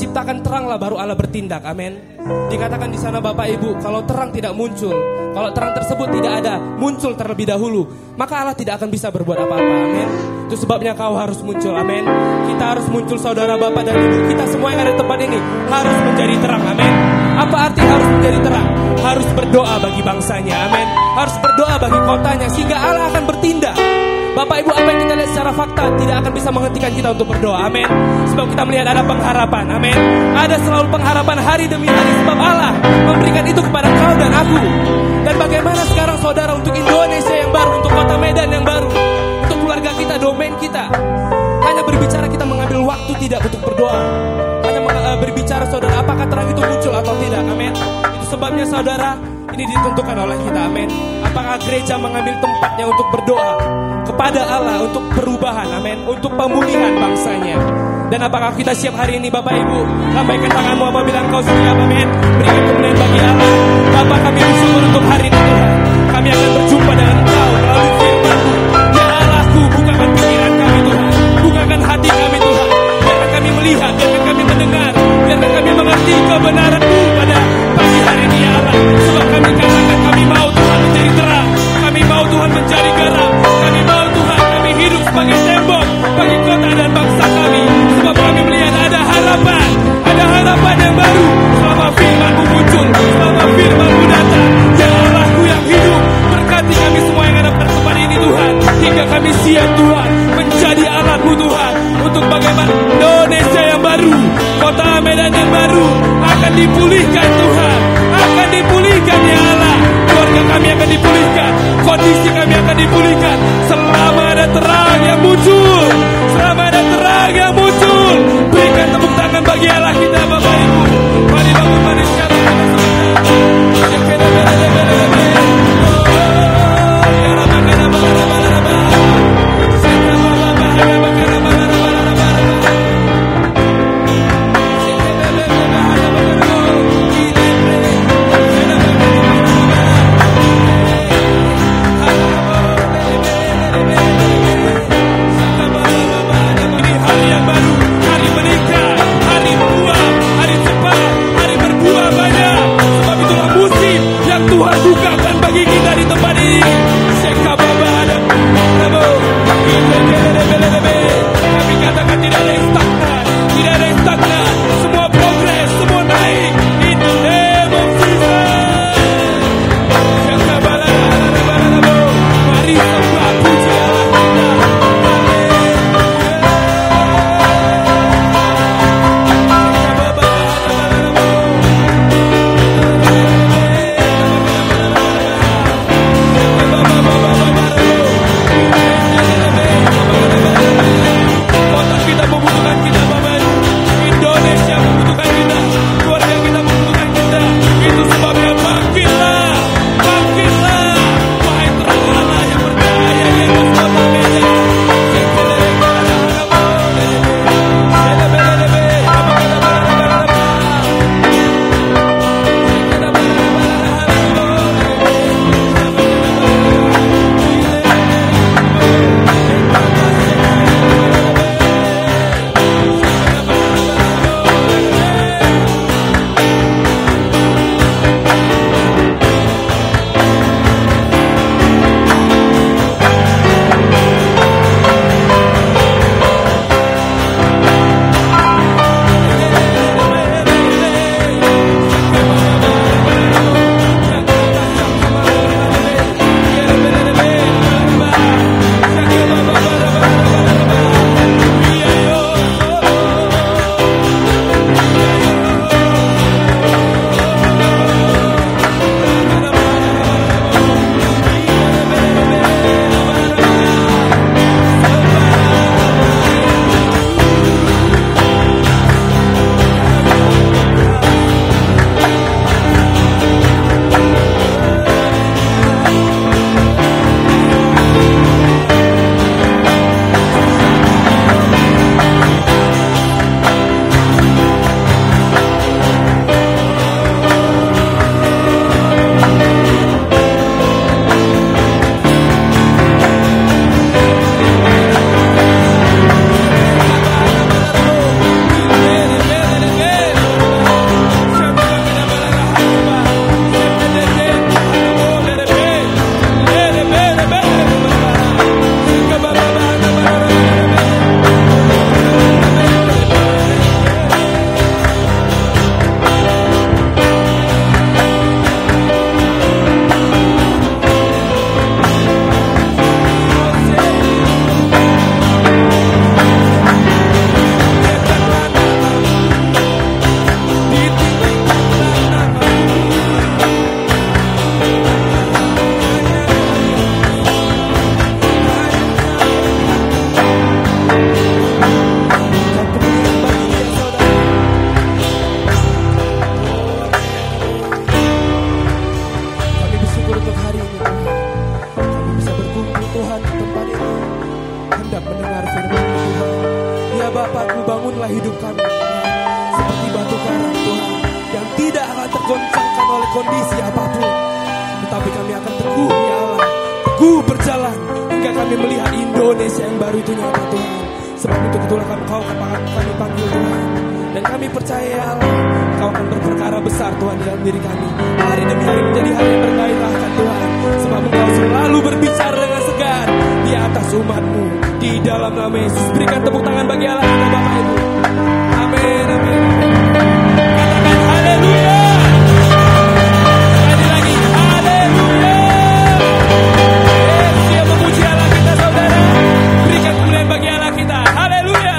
diciptakan teranglah baru Allah bertindak. Amin. Dikatakan di sana Bapak Ibu, kalau terang tidak muncul, kalau terang tersebut tidak ada muncul terlebih dahulu, maka Allah tidak akan bisa berbuat apa-apa. Amin. Itu sebabnya kau harus muncul. Amin. Kita harus muncul, saudara, Bapak dan Ibu. Kita semua yang ada di tempat ini harus menjadi terang. Amin. Apa arti harus menjadi terang? Harus berdoa bagi bangsanya. Amin. Harus berdoa bagi kotanya sehingga Allah akan bertindak. Bapak Ibu, apa yang kita lihat secara fakta tidak akan bisa menghentikan kita untuk berdoa. Amin. Sebab kita melihat ada pengharapan. Amin. Ada selalu pengharapan hari demi hari. Sebab Allah memberikan itu kepada kau dan aku. Dan bagaimana sekarang saudara untuk Indonesia yang baru, untuk kota Medan yang baru, untuk keluarga kita, domain kita. Hanya berbicara kita mengambil waktu tidak untuk berdoa. Hanya berbicara saudara apakah terang itu muncul atau tidak. Amin. Itu sebabnya saudara, ini ditentukan oleh kita. Amin. Apakah gereja mengambil tempatnya untuk berdoa kepada Allah untuk perubahan. Amin. Untuk pemulihan bangsanya. Dan apakah kita siap hari ini Bapak Ibu? Lambaikan tanganmu apabila engkau siap. Amin. Berikan kemuliaan bagi Allah. Bapa, kami bersyukur untuk hari ini Tuhan. Kami akan berjumpa dengan Engkau melalui firman-Mu. Ya Allahku, bukakan pikiran kami Tuhan. Bukakan hati kami Tuhan. Biarkan kami melihat, biarkan kami mendengar, biarkan kami mengerti kebenaran-Mu pada pagi hari ini ya Allah. Sebab kami katakan kami mau Tuhan menjadi terang. Kami mau Tuhan menjadi garam. Kami mau Tuhan kami hidup sebagai tembok bagi kota dan bangsa kami. Sebab kami melihat ada harapan yang baru. Selama firman-Mu muncul, selama firman-Mu datang. Ya Allahku yang hidup, berkati kami semua yang ada pada tempat ini Tuhan. Hingga kami siap Tuhan menjadi alat-Mu Tuhan. Untuk bagaimana Indonesia yang baru, kota Medan yang baru akan dipulihkan Tuhan. Akan dipulihkan ya Allah. Keluarga kami akan dipulihkan, kondisi kami akan dipulihkan. Selama ada terang yang muncul, selama ada terang yang muncul. Berikan tepuk tangan bagi Allah kita Bapak Ibu. Mari bangun, mari siapa kondisi apapun. Tetapi kami akan teguh ya Allah, teguh berjalan hingga kami melihat Indonesia yang baru itu nyata Tuhan. Sebab itu itulah Engkau kami panggil Tuhan. Dan kami percaya ya Allah, Engkau akan berperkara besar Tuhan di dalam diri kami. Hari demi hari menjadi hari yang bergairahkan Tuhan. Sebab Engkau selalu berbicara dengan segar di atas umat-Mu. Di dalam nama Yesus, berikan tepuk tangan bagi Allah kita Bapak Ibu. Amin, amin. Katakan haleluya. Sekali lagi, haleluya. Yesus yang memuji Allah kita saudara. Berikan kemuliaan bagi Allah kita. Haleluya.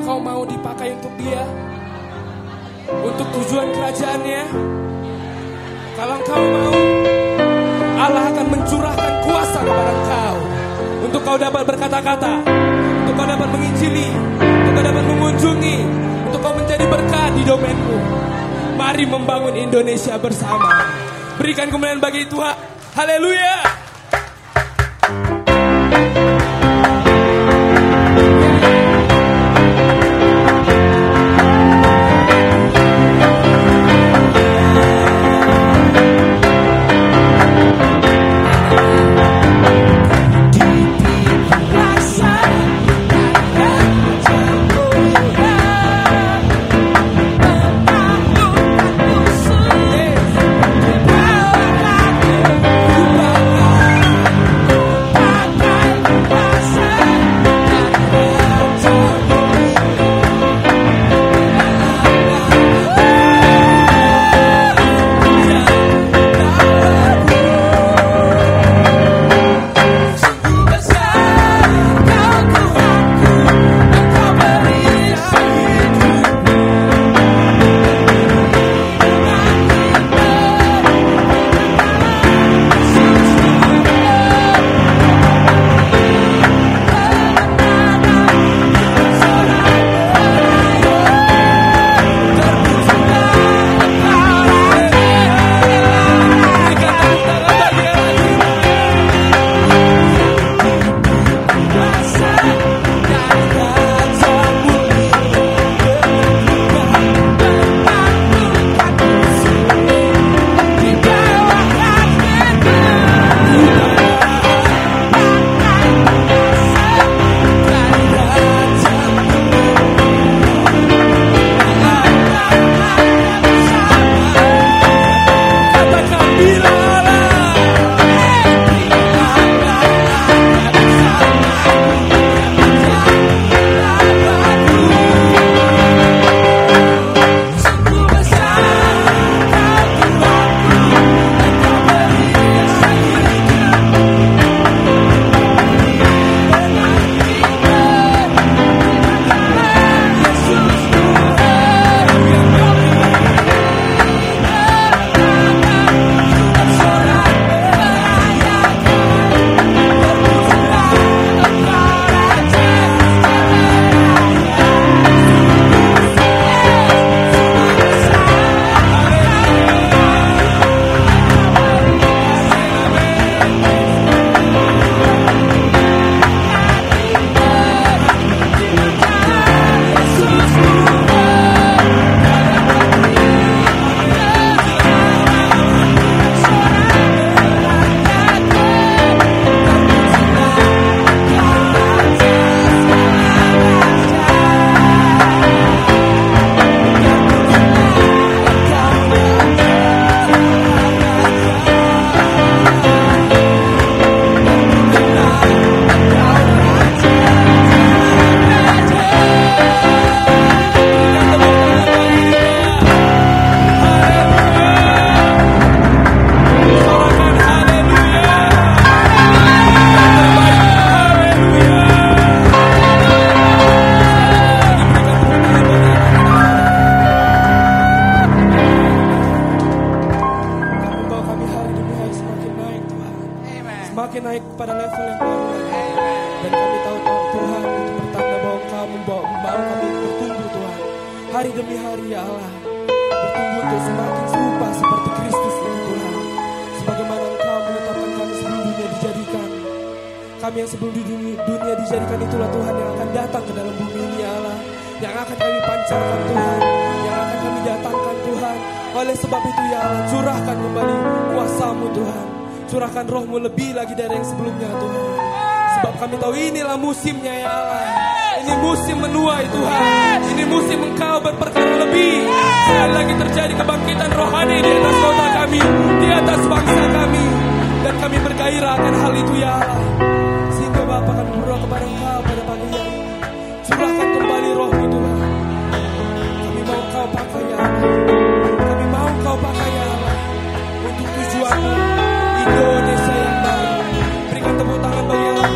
engkau mau dipakai untuk dia, untuk tujuan kerajaannya, kalau engkau mau, Allah akan mencurahkan kuasa kepada engkau, untuk kau dapat berkata-kata, untuk kau dapat menginjili, untuk kau dapat mengunjungi, untuk kau menjadi berkat di domainmu. Mari membangun Indonesia bersama. Berikan kemuliaan bagi Tuhan. Haleluya. Curahkan roh-Mu lebih lagi dari yang sebelumnya Tuhan. Sebab kami tahu inilah musimnya ya Allah. Ini musim menuai Tuhan. Ini musim Engkau berperkara lebih. Sekali lagi terjadi kebangkitan rohani di atas kota kami, di atas bangsa kami. Dan kami bergairah akan hal itu ya Allah. Sehingga Bapa kami berdoa kepada Engkau pada pagi hari ini. Curahkan kembali roh-Mu Tuhan. Kami mau Engkau pakai ya Allah. Kami mau Engkau pakai ya Allah. Untuk tujuan-Mu Indonesia yang baru. Berikan tepuk tangan bagi Allah.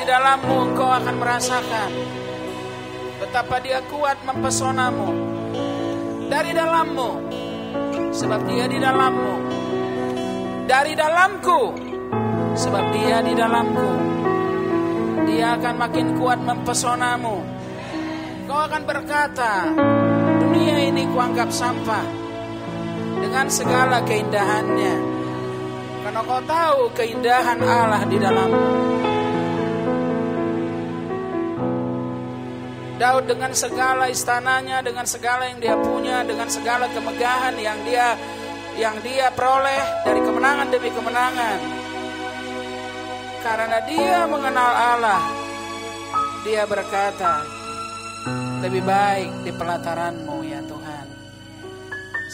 dalammu engkau akan merasakan betapa Dia kuat mempesonamu. Dari dalammu, sebab Dia di dalammu. Dari dalamku, sebab Dia di dalamku. Dia akan makin kuat mempesonamu. Kau akan berkata, dunia ini kuanggap sampah dengan segala keindahannya, karena kau tahu keindahan Allah di dalammu. Daud dengan segala istananya, dengan segala yang dia punya, dengan segala kemegahan yang dia peroleh dari kemenangan demi kemenangan, karena dia mengenal Allah, dia berkata, lebih baik di pelataran-Mu ya Tuhan.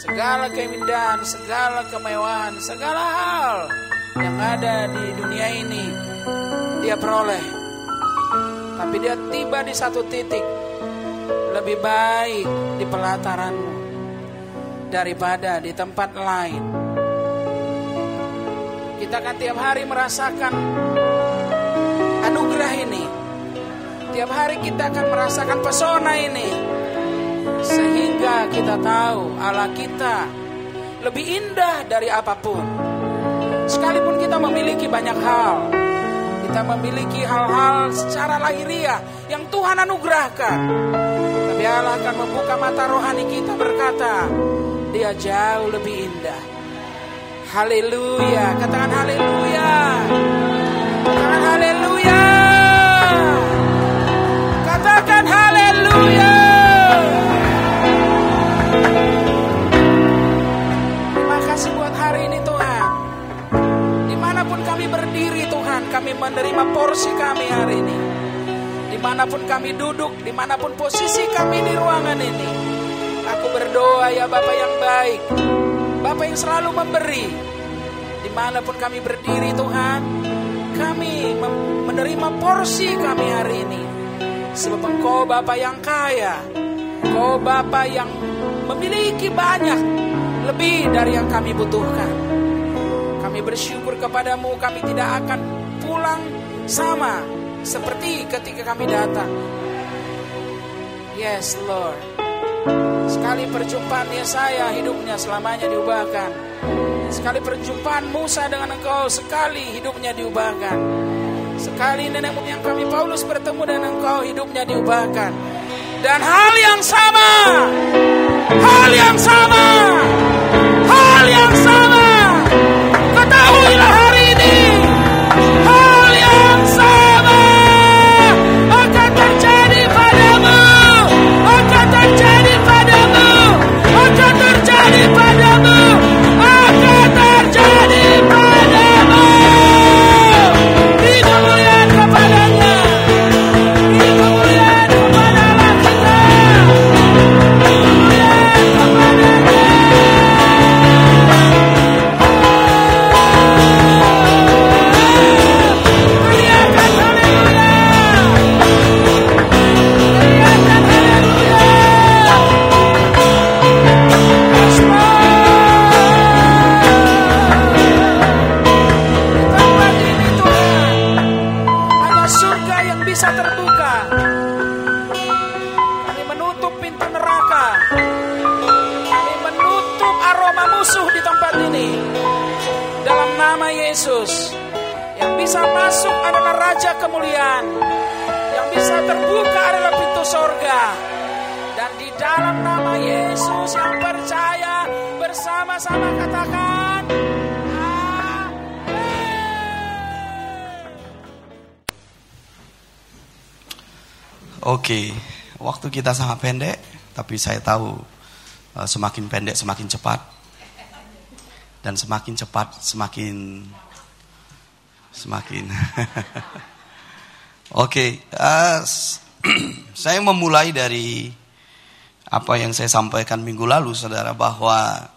Segala keindahan, segala kemewahan, segala hal yang ada di dunia ini dia peroleh. Tapi dia tiba di satu titik, lebih baik di pelataran-Mu daripada di tempat lain. Kita akan tiap hari merasakan anugerah ini. Tiap hari kita akan merasakan pesona ini, sehingga kita tahu Allah kita lebih indah dari apapun. Sekalipun kita memiliki banyak hal, kita memiliki hal-hal secara lahiriah yang Tuhan anugerahkan, tapi Allah akan membuka mata rohani kita berkata, Dia jauh lebih indah. Haleluya, katakan haleluya. Katakan haleluya. Katakan haleluya. Terima kasih buat hari ini Tuhan. Dimanapun kami berdiri Tuhan, kami menerima porsi kami hari ini. Dimanapun kami duduk, dimanapun posisi kami di ruangan ini, aku berdoa ya Bapa yang baik, Bapa yang selalu memberi. Dimanapun kami berdiri Tuhan, kami menerima porsi kami hari ini. Sebab Engkau Bapa yang kaya, Engkau Bapa yang memiliki banyak, lebih dari yang kami butuhkan. Kami bersyukur kepadamu, kami tidak akan pulang sama seperti ketika kami datang. Yes Lord. Sekali perjumpaan Yesaya, hidupnya selamanya diubahkan. Sekali perjumpaan Musa dengan Engkau, sekali hidupnya diubahkan. Sekali nenek moyang kami Paulus bertemu dengan Engkau, hidupnya diubahkan. Dan hal yang sama, hal yang sama, hal yang sama, ketahuilah hari ini, hal yang sama akan terjadi padamu, akan terjadi padamu, akan terjadi padamu, akan terjadi padamu. Kemuliaan kepadanya, kemuliaan kepada Allah kita, kemuliaan kepadanya. Teriakan haleluya, teriakan haleluya. Tempat ini Tuhan, hanya surga yang bisa terbuka. Kami menutup pintu neraka, kami menutup aroma musuh di tempat ini. Dalam nama Yesus, yang bisa masuk adalah Raja Kemuliaan, yang bisa terbuka adalah pintu surga. Dan di dalam nama Yesus yang percaya, bersama-sama katakan amin. Oke, waktu kita sangat pendek, tapi saya tahu semakin pendek semakin cepat, dan semakin cepat semakin Oke, saya memulai dari apa yang saya sampaikan minggu lalu, saudara, bahwa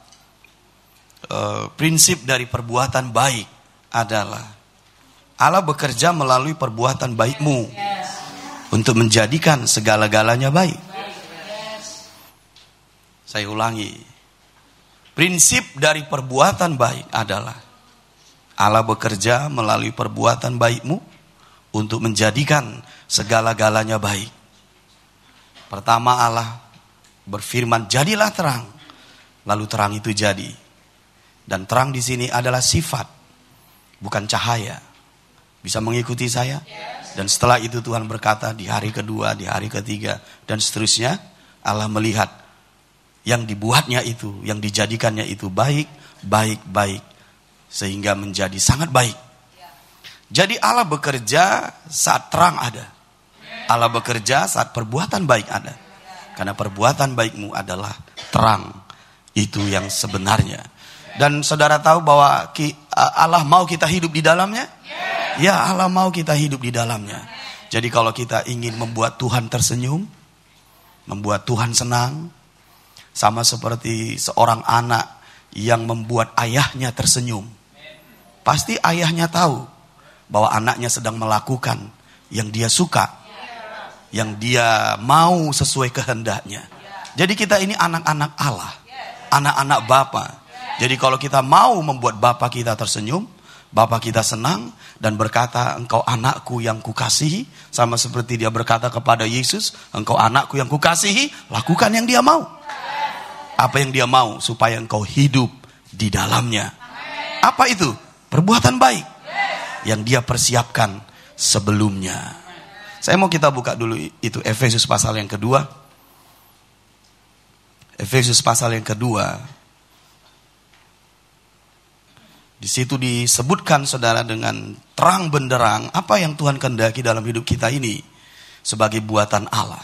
prinsip dari perbuatan baik adalah Allah bekerja melalui perbuatan baikmu untuk menjadikan segala-galanya baik. Saya ulangi, prinsip dari perbuatan baik adalah Allah bekerja melalui perbuatan baikmu untuk menjadikan segala-galanya baik. Pertama Allah berfirman, jadilah terang. Lalu terang itu jadi. Dan terang di sini adalah sifat, bukan cahaya. Bisa mengikuti saya? Dan setelah itu Tuhan berkata di hari kedua, di hari ketiga, dan seterusnya. Allah melihat yang dibuatnya itu, yang dijadikannya itu baik, baik, baik. Sehingga menjadi sangat baik. Jadi Allah bekerja saat terang ada. Allah bekerja saat perbuatan baik ada. Karena perbuatan baikmu adalah terang. Itu yang sebenarnya. Dan saudara tahu bahwa Allah mau kita hidup di dalamnya? Ya, Allah mau kita hidup di dalamnya. Jadi kalau kita ingin membuat Tuhan tersenyum, membuat Tuhan senang, sama seperti seorang anak yang membuat ayahnya tersenyum. Pasti ayahnya tahu bahwa anaknya sedang melakukan yang dia suka, yang dia mau sesuai kehendaknya. Jadi kita ini anak-anak Allah, anak-anak Bapa. Jadi kalau kita mau membuat Bapa kita tersenyum, Bapa kita senang dan berkata, engkau anakku yang kukasihi, sama seperti dia berkata kepada Yesus, engkau anakku yang kukasihi, lakukan yang dia mau. Apa yang dia mau? Supaya engkau hidup di dalamnya. Apa itu? Perbuatan baik yang dia persiapkan sebelumnya. Saya mau kita buka dulu itu Efesus pasal yang kedua. Efesus pasal yang kedua. Di situ disebutkan saudara dengan terang benderang apa yang Tuhan kehendaki dalam hidup kita ini sebagai buatan Allah.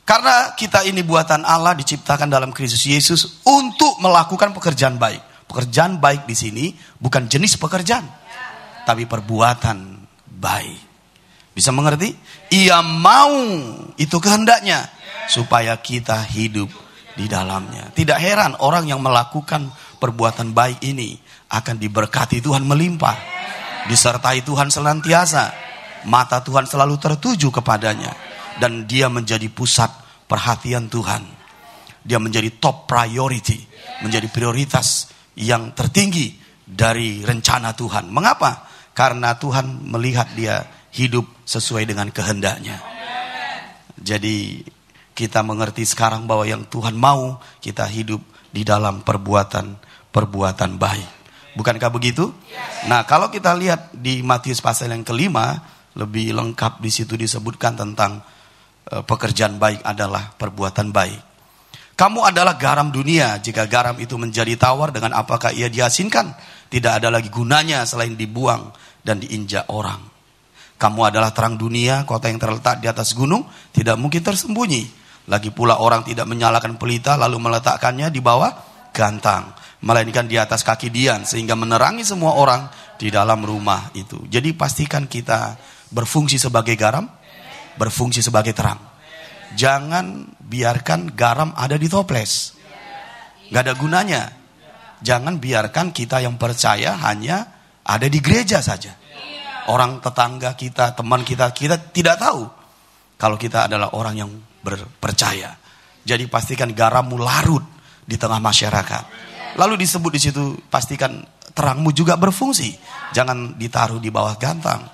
Karena kita ini buatan Allah diciptakan dalam Kristus Yesus untuk melakukan pekerjaan baik. Pekerjaan baik di sini bukan jenis pekerjaan, tapi perbuatan baik. Bisa mengerti? Ia mau, itu kehendaknya, supaya kita hidup di dalamnya. Tidak heran orang yang melakukan perbuatan baik ini akan diberkati Tuhan melimpah. Disertai Tuhan senantiasa. Mata Tuhan selalu tertuju kepadanya. Dan dia menjadi pusat perhatian Tuhan. Dia menjadi top priority. Menjadi prioritas yang tertinggi dari rencana Tuhan. Mengapa? Karena Tuhan melihat dia hidup sesuai dengan kehendaknya. Jadi kita mengerti sekarang bahwa yang Tuhan mau kita hidup di dalam perbuatan baik. Bukankah begitu? Nah, kalau kita lihat di Matius pasal yang kelima, lebih lengkap di situ disebutkan tentang pekerjaan baik adalah perbuatan baik. Kamu adalah garam dunia. Jika garam itu menjadi tawar, dengan apakah ia diasinkan? Tidak ada lagi gunanya selain dibuang dan diinjak orang. Kamu adalah terang dunia, kota yang terletak di atas gunung, tidak mungkin tersembunyi. Lagi pula orang tidak menyalakan pelita lalu meletakkannya di bawah gantang, melainkan di atas kaki dian, sehingga menerangi semua orang di dalam rumah itu. Jadi pastikan kita berfungsi sebagai garam, berfungsi sebagai terang. Jangan biarkan garam ada di toples, gak ada gunanya. Jangan biarkan kita yang percaya hanya ada di gereja saja. Orang tetangga kita, teman kita tidak tahu kalau kita adalah orang yang percaya. Jadi pastikan garammu larut di tengah masyarakat. Lalu disebut di situ, pastikan terangmu juga berfungsi. Jangan ditaruh di bawah gantang.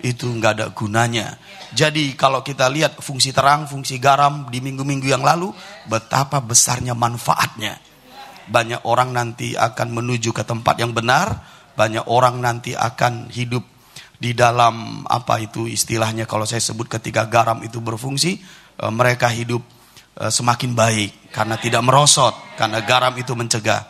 Itu nggak ada gunanya. Jadi kalau kita lihat fungsi terang, fungsi garam di minggu-minggu yang lalu, betapa besarnya manfaatnya. Banyak orang nanti akan menuju ke tempat yang benar. Banyak orang nanti akan hidup di dalam apa itu istilahnya, kalau saya sebut ketika garam itu berfungsi, mereka hidup semakin baik karena tidak merosot, karena garam itu mencegah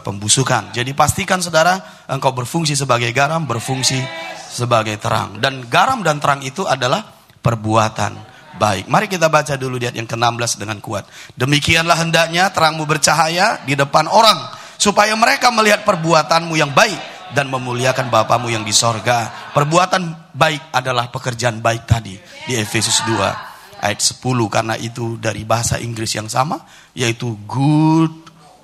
pembusukan. Jadi pastikan saudara, engkau berfungsi sebagai garam, berfungsi sebagai terang. Dan garam dan terang itu adalah perbuatan baik. Mari kita baca dulu di ayat yang ke-16 dengan kuat. Demikianlah hendaknya terangmu bercahaya di depan orang, supaya mereka melihat perbuatanmu yang baik dan memuliakan Bapamu yang di sorga. Perbuatan baik adalah pekerjaan baik tadi di Efesus 2 ayat 10. Karena itu dari bahasa Inggris yang sama, yaitu good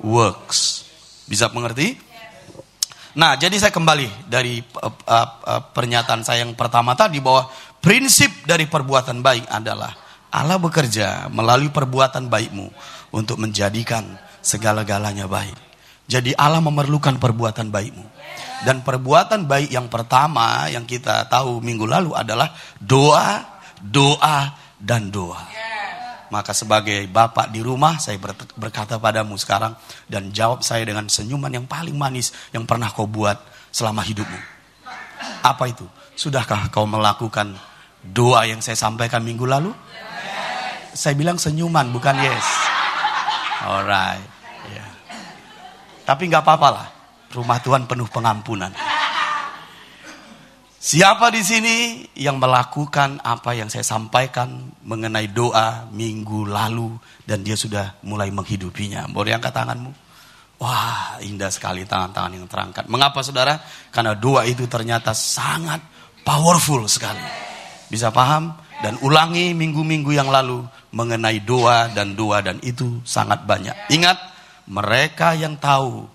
works. Bisa mengerti? Nah, jadi saya kembali dari pernyataan saya yang pertama tadi, bahwa prinsip dari perbuatan baik adalah Allah bekerja melalui perbuatan baikmu untuk menjadikan segala-galanya baik. Jadi Allah memerlukan perbuatan baikmu. Dan perbuatan baik yang pertama yang kita tahu minggu lalu adalah doa, doa, dan doa. Maka sebagai bapak di rumah, saya berkata padamu sekarang, dan jawab saya dengan senyuman yang paling manis yang pernah kau buat selama hidupmu. Apa itu? Sudahkah kau melakukan doa yang saya sampaikan minggu lalu? Saya bilang senyuman, bukan yes. Alright. Yeah. Tapi gak apa-apa lah. Rumah Tuhan penuh pengampunan. Siapa di sini yang melakukan apa yang saya sampaikan mengenai doa minggu lalu dan dia sudah mulai menghidupinya? Boleh angkat tanganmu? Wah, indah sekali tangan-tangan yang terangkat. Mengapa saudara? Karena doa itu ternyata sangat powerful sekali. Bisa paham? Dan ulangi minggu-minggu yang lalu mengenai doa dan itu sangat banyak. Ingat, mereka yang tahu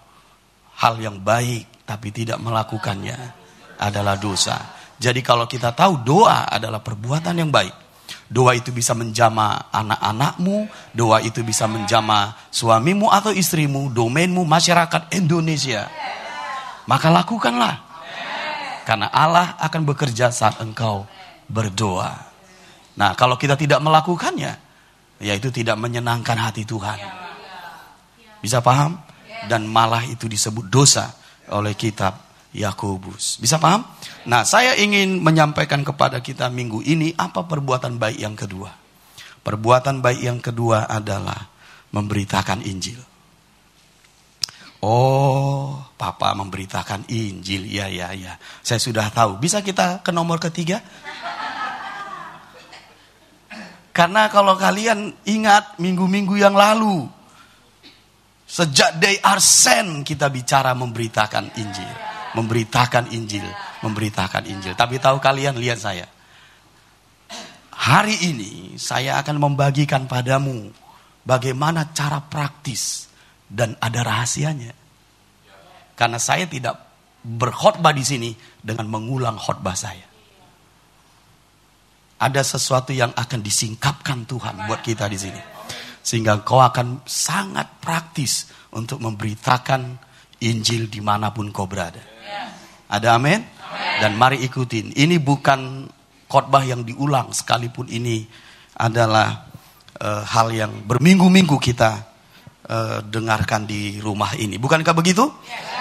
hal yang baik tapi tidak melakukannya adalah dosa. Jadi kalau kita tahu doa adalah perbuatan yang baik, doa itu bisa menjamah anak-anakmu, doa itu bisa menjamah suamimu atau istrimu, domainmu, masyarakat Indonesia, maka lakukanlah. Karena Allah akan bekerja saat engkau berdoa. Nah, kalau kita tidak melakukannya, yaitu tidak menyenangkan hati Tuhan. Bisa paham? Dan malah itu disebut dosa oleh kitab Yakobus. Bisa paham? Nah, saya ingin menyampaikan kepada kita minggu ini apa perbuatan baik yang kedua. Perbuatan baik yang kedua adalah memberitakan Injil. Oh, Papa memberitakan Injil. Ya. Saya sudah tahu. Bisa kita ke nomor ketiga? Karena kalau kalian ingat minggu-minggu yang lalu, sejak they are sent kita bicara memberitakan Injil. Memberitakan Injil. Tapi tahu kalian, lihat saya. Hari ini saya akan membagikan padamu bagaimana cara praktis dan ada rahasianya. Karena saya tidak berkhotbah di sini dengan mengulang khotbah saya. Ada sesuatu yang akan disingkapkan Tuhan buat kita di sini. Sehingga kau akan sangat praktis untuk memberitakan Injil dimanapun kau berada. Ada amin? Dan mari ikutin. Ini bukan khotbah yang diulang, sekalipun ini adalah hal yang berminggu-minggu kita dengarkan di rumah ini. Bukankah begitu?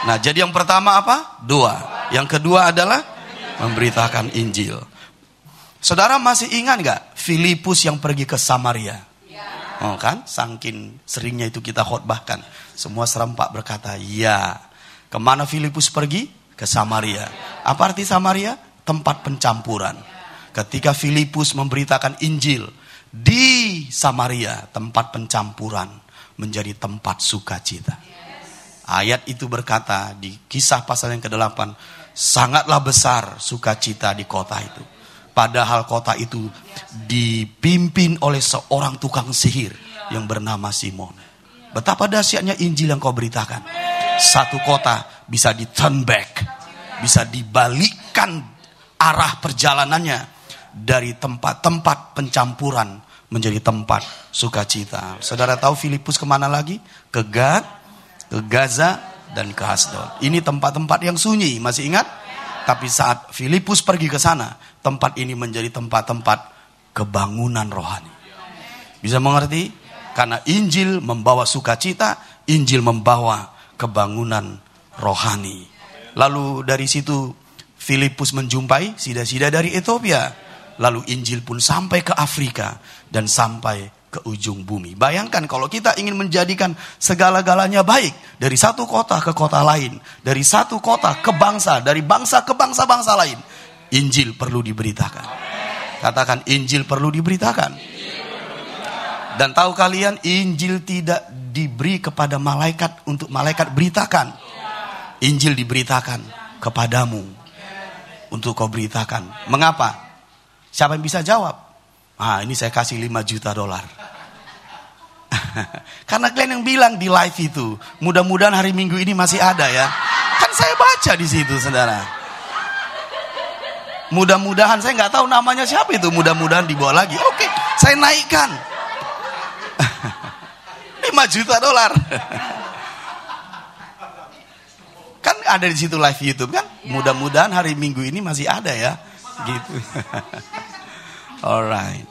Nah, jadi yang pertama apa? Doa. Yang kedua adalah memberitakan Injil. Saudara masih ingat gak Filipus yang pergi ke Samaria? Oh kan, saking seringnya itu kita khotbahkan. Semua serempak berkata, ya. Kemana Filipus pergi? Ke Samaria. Apa arti Samaria? Tempat pencampuran. Ketika Filipus memberitakan Injil di Samaria, tempat pencampuran menjadi tempat sukacita. Ayat itu berkata di Kisah pasal yang ke-8, sangatlah besar sukacita di kota itu. Padahal kota itu dipimpin oleh seorang tukang sihir yang bernama Simon. Betapa dahsyatnya Injil yang kau beritakan. Satu kota bisa di turn back, bisa dibalikkan arah perjalanannya dari tempat-tempat pencampuran menjadi tempat sukacita. Saudara tahu Filipus kemana lagi? Ke Gad, ke Gaza, dan ke Asdod. Ini tempat-tempat yang sunyi, masih ingat? Tapi saat Filipus pergi ke sana, tempat ini menjadi tempat-tempat kebangunan rohani. Bisa mengerti? Karena Injil membawa sukacita, Injil membawa kebangunan rohani. Lalu dari situ Filipus menjumpai sida-sida dari Ethiopia. Lalu Injil pun sampai ke Afrika dan sampai ke ujung bumi. Bayangkan kalau kita ingin menjadikan segala-galanya baik, dari satu kota ke kota lain, dari satu kota ke bangsa, dari bangsa ke bangsa-bangsa lain, Injil perlu diberitakan. Katakan, Injil perlu diberitakan. Dan tahu kalian, Injil tidak diberi kepada malaikat untuk malaikat beritakan. Injil diberitakan kepadamu untuk kau beritakan. Mengapa? Siapa yang bisa jawab? Ini saya kasih $5 juta. Karena kalian yang bilang di live itu, mudah-mudahan hari Minggu ini masih ada ya. Kan saya baca di situ, saudara. Mudah-mudahan, saya nggak tahu namanya siapa itu. Mudah-mudahan dibawa lagi. Oke, saya naikkan $5 juta. ada di situ live YouTube kan? Mudah-mudahan hari Minggu ini masih ada ya. Gitu. Alright.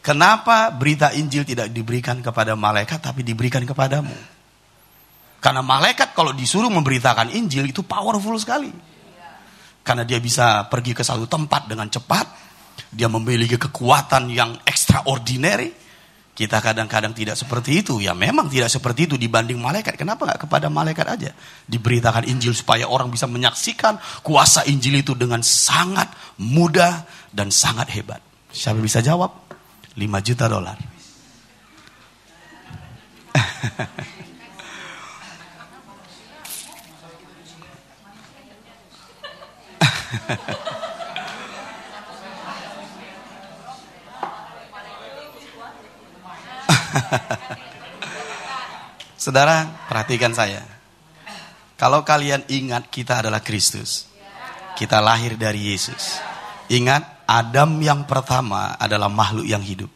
Kenapa berita Injil tidak diberikan kepada malaikat tapi diberikan kepadamu? Karena malaikat kalau disuruh memberitakan Injil itu powerful sekali. Karena dia bisa pergi ke satu tempat dengan cepat. Dia memiliki kekuatan yang extraordinary. Kita kadang-kadang tidak seperti itu. Ya memang tidak seperti itu dibanding malaikat. Kenapa nggak kepada malaikat aja? Diberitakan Injil supaya orang bisa menyaksikan kuasa Injil itu dengan sangat mudah dan sangat hebat. Siapa bisa jawab? $5 juta. Saudara, perhatikan saya. Kalau kalian ingat kita adalah Kristus. Kita lahir dari Yesus. Ingat, Adam yang pertama adalah makhluk yang hidup.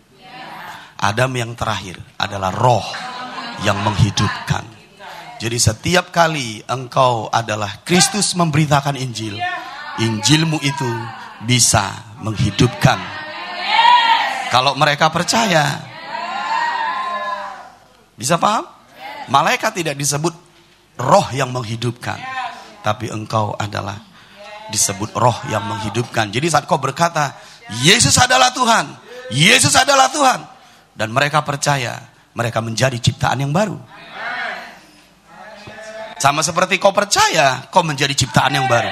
Adam yang terakhir adalah roh yang menghidupkan. Jadi setiap kali engkau adalah Kristus memberitakan Injil, Injilmu itu bisa menghidupkan. Kalau mereka percaya, bisa paham? Malaikat tidak disebut roh yang menghidupkan, tapi engkau adalah disebut roh yang menghidupkan. Jadi saat kau berkata, Yesus adalah Tuhan, Yesus adalah Tuhan, dan mereka percaya, mereka menjadi ciptaan yang baru. Sama seperti kau percaya, kau menjadi ciptaan yang baru.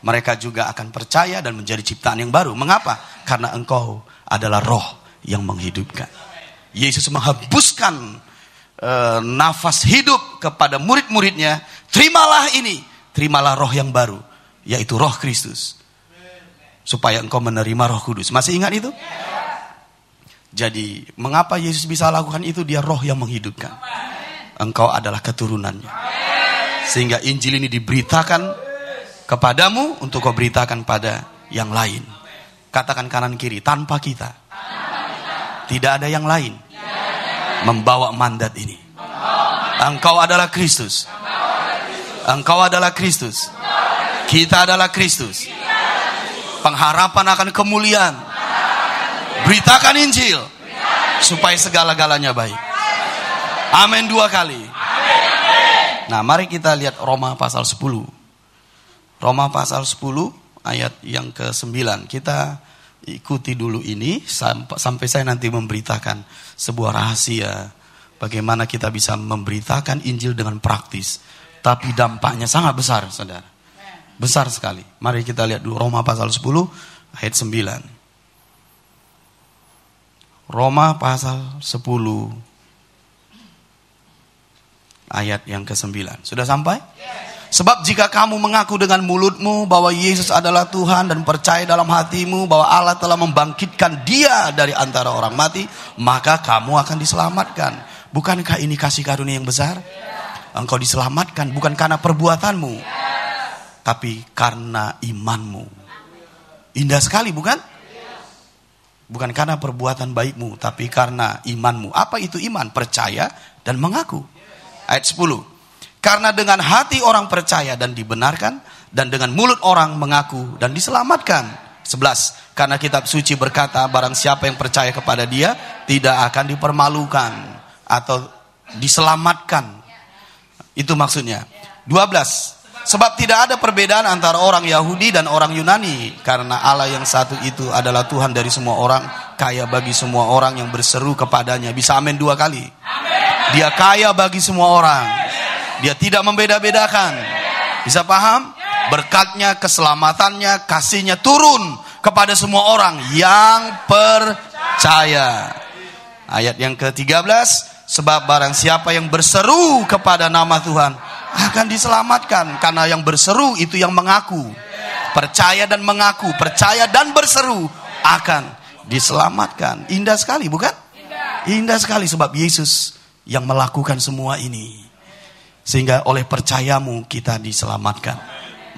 Mereka juga akan percaya dan menjadi ciptaan yang baru. Mengapa? Karena engkau adalah roh yang menghidupkan. Yesus menghembuskan nafas hidup kepada murid-muridnya. Terimalah ini, terimalah roh yang baru, yaitu roh Kristus. Supaya engkau menerima Roh Kudus. Masih ingat itu? Jadi, mengapa Yesus bisa lakukan itu? Dia roh yang menghidupkan. Engkau adalah keturunannya. Sehingga Injil ini diberitakan kepadamu untuk kau beritakan pada yang lain. Katakan kanan kiri, tanpa kita tidak ada yang lain membawa mandat ini. Engkau adalah Kristus. Engkau adalah Kristus. Kita adalah Kristus. Pengharapan akan kemuliaan. Beritakan Injil supaya segala-galanya baik. Amin 2 kali. Nah, mari kita lihat Roma pasal 10. Roma pasal 10 ayat yang ke-9. Kita ikuti dulu ini sampai saya nanti memberitakan sebuah rahasia bagaimana kita bisa memberitakan Injil dengan praktis, tapi dampaknya sangat besar, saudara. Besar sekali. Mari kita lihat dulu Roma pasal 10 ayat 9. Roma pasal 10 ayat yang ke-9. Sudah sampai? Sebab jika kamu mengaku dengan mulutmu bahwa Yesus adalah Tuhan dan percaya dalam hatimu bahwa Allah telah membangkitkan Dia dari antara orang mati, maka kamu akan diselamatkan. Bukankah ini kasih karunia yang besar? Engkau diselamatkan bukan karena perbuatanmu, tapi karena imanmu. Indah sekali, bukan? Bukan karena perbuatan baikmu, tapi karena imanmu. Apa itu iman? Percaya dan mengaku. Ayat 10. Karena dengan hati orang percaya dan dibenarkan, dan dengan mulut orang mengaku dan diselamatkan. 11. Karena kitab suci berkata, barang siapa yang percaya kepada Dia tidak akan dipermalukan atau diselamatkan. Itu maksudnya. 12. Sebab tidak ada perbedaan antara orang Yahudi dan orang Yunani, karena Allah yang satu itu adalah Tuhan dari semua orang, kaya bagi semua orang yang berseru kepadanya. Bisa amin 2 kali. Dia kaya bagi semua orang. Dia tidak membeda-bedakan. Bisa paham? Berkatnya, keselamatannya, kasihnya turun kepada semua orang yang percaya. Ayat yang ke-13. Sebab barang siapa yang berseru kepada nama Tuhan akan diselamatkan. Karena yang berseru itu yang mengaku. Percaya dan mengaku. Percaya dan berseru akan diselamatkan. Indah sekali, bukan? Indah sekali, sebab Yesus yang melakukan semua ini. Sehingga oleh percayamu kita diselamatkan.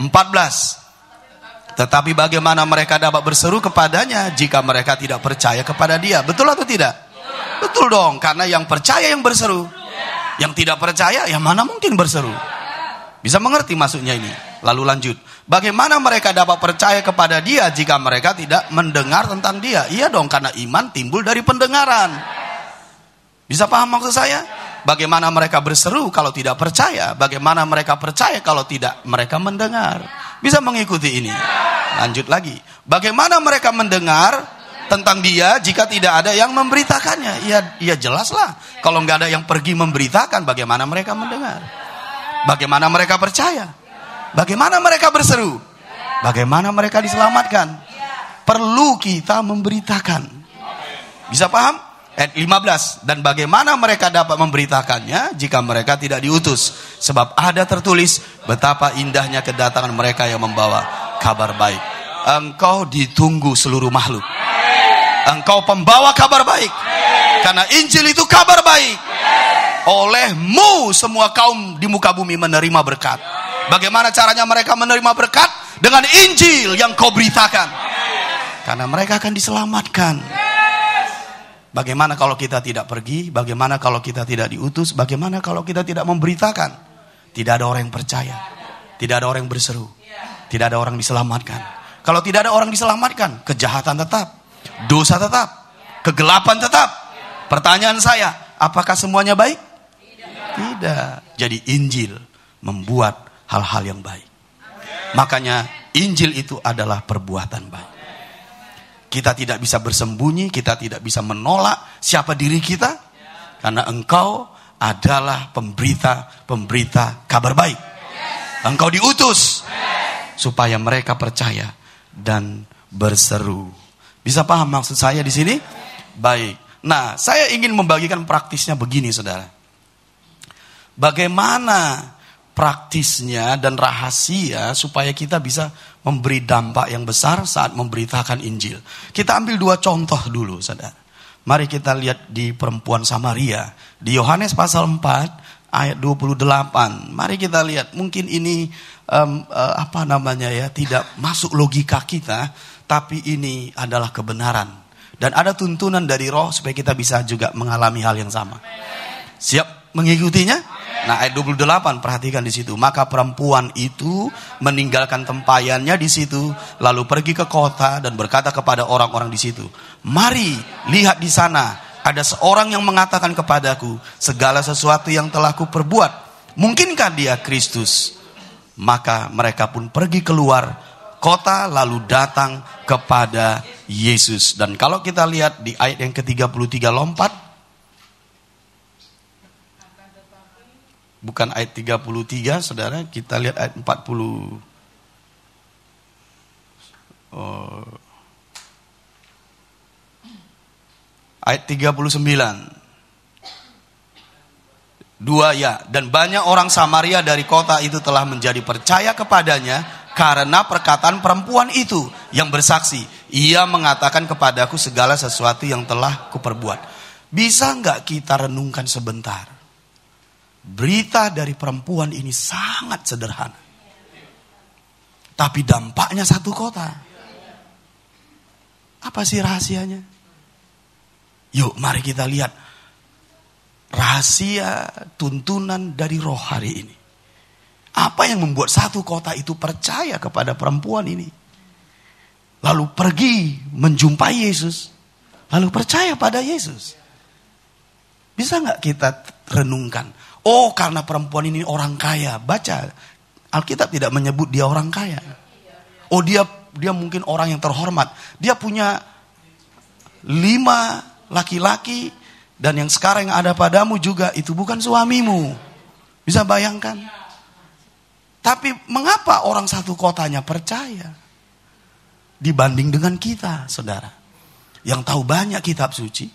14. Tetapi bagaimana mereka dapat berseru kepadanya jika mereka tidak percaya kepada Dia? Betul atau tidak? Betul dong, karena yang percaya yang berseru. Yang tidak percaya, ya mana mungkin berseru? Bisa mengerti maksudnya ini? Lalu lanjut. Bagaimana mereka dapat percaya kepada Dia jika mereka tidak mendengar tentang Dia? Iya dong, karena iman timbul dari pendengaran. Bisa paham maksud saya? Bagaimana mereka berseru kalau tidak percaya? Bagaimana mereka percaya kalau tidak mereka mendengar? Bisa mengikuti ini? Lanjut lagi. Bagaimana mereka mendengar tentang Dia jika tidak ada yang memberitakannya? Ya jelaslah. Kalau nggak ada yang pergi memberitakan, bagaimana mereka mendengar? Bagaimana mereka percaya? Bagaimana mereka berseru? Bagaimana mereka diselamatkan? Perlu kita memberitakan. Bisa paham? Ayat 15. Dan bagaimana mereka dapat memberitakannya jika mereka tidak diutus? Sebab ada tertulis, betapa indahnya kedatangan mereka yang membawa kabar baik. Engkau ditunggu seluruh makhluk. Engkau pembawa kabar baik. Karena Injil itu kabar baik. Olehmu semua kaum di muka bumi menerima berkat. Bagaimana caranya mereka menerima berkat? Dengan Injil yang kau beritakan. Karena mereka akan diselamatkan. Bagaimana kalau kita tidak pergi? Bagaimana kalau kita tidak diutus? Bagaimana kalau kita tidak memberitakan? Tidak ada orang yang percaya. Tidak ada orang yang berseru. Tidak ada orang diselamatkan. Kalau tidak ada orang diselamatkan, kejahatan tetap. Dosa tetap. Kegelapan tetap. Pertanyaan saya, apakah semuanya baik? Tidak. Jadi Injil membuat hal-hal yang baik. Makanya Injil itu adalah perbuatan baik. Kita tidak bisa bersembunyi, kita tidak bisa menolak siapa diri kita. Karena engkau adalah pemberita kabar baik. Engkau diutus supaya mereka percaya dan berseru. Bisa paham maksud saya di sini? Baik. Nah, saya ingin membagikan praktisnya begini, saudara. Bagaimana praktisnya dan rahasia supaya kita bisa memberi dampak yang besar saat memberitakan Injil. Kita ambil 2 contoh dulu, saudara. Mari kita lihat di perempuan Samaria. Di Yohanes pasal 4 ayat 28. Mari kita lihat, mungkin ini tidak masuk logika kita, tapi ini adalah kebenaran. Dan ada tuntunan dari Roh supaya kita bisa juga mengalami hal yang sama. Siap mengikutinya? Nah, ayat 28, perhatikan di situ. Maka perempuan itu meninggalkan tempayannya di situ, lalu pergi ke kota dan berkata kepada orang-orang di situ, "Mari, lihat di sana, ada seorang yang mengatakan kepadaku segala sesuatu yang telah kuperbuat. Mungkinkah dia Kristus?" Maka mereka pun pergi keluar kota lalu datang kepada Yesus. Dan kalau kita lihat di ayat yang ke-33, lompat. Bukan ayat 33, saudara. Kita lihat ayat 40. Ayat 39. 2 ya. Dan banyak orang Samaria dari kota itu telah menjadi percaya kepadanya karena perkataan perempuan itu yang bersaksi. Ia mengatakan kepadaku segala sesuatu yang telah kuperbuat. Bisa enggak kita renungkan sebentar? Berita dari perempuan ini sangat sederhana. Tapi dampaknya satu kota. Apa sih rahasianya? Yuk mari kita lihat. Rahasia tuntunan dari Roh hari ini. Apa yang membuat satu kota itu percaya kepada perempuan ini? Lalu pergi menjumpai Yesus. Lalu percaya pada Yesus. Bisa nggak kita renungkan? Oh, karena perempuan ini orang kaya. Baca, Alkitab tidak menyebut dia orang kaya. Oh, dia mungkin orang yang terhormat. Dia punya 5 laki-laki. Dan yang sekarang yang ada padamu juga itu bukan suamimu. Bisa bayangkan? Tapi mengapa orang satu kotanya percaya? Dibanding dengan kita, saudara. Yang tahu banyak kitab suci.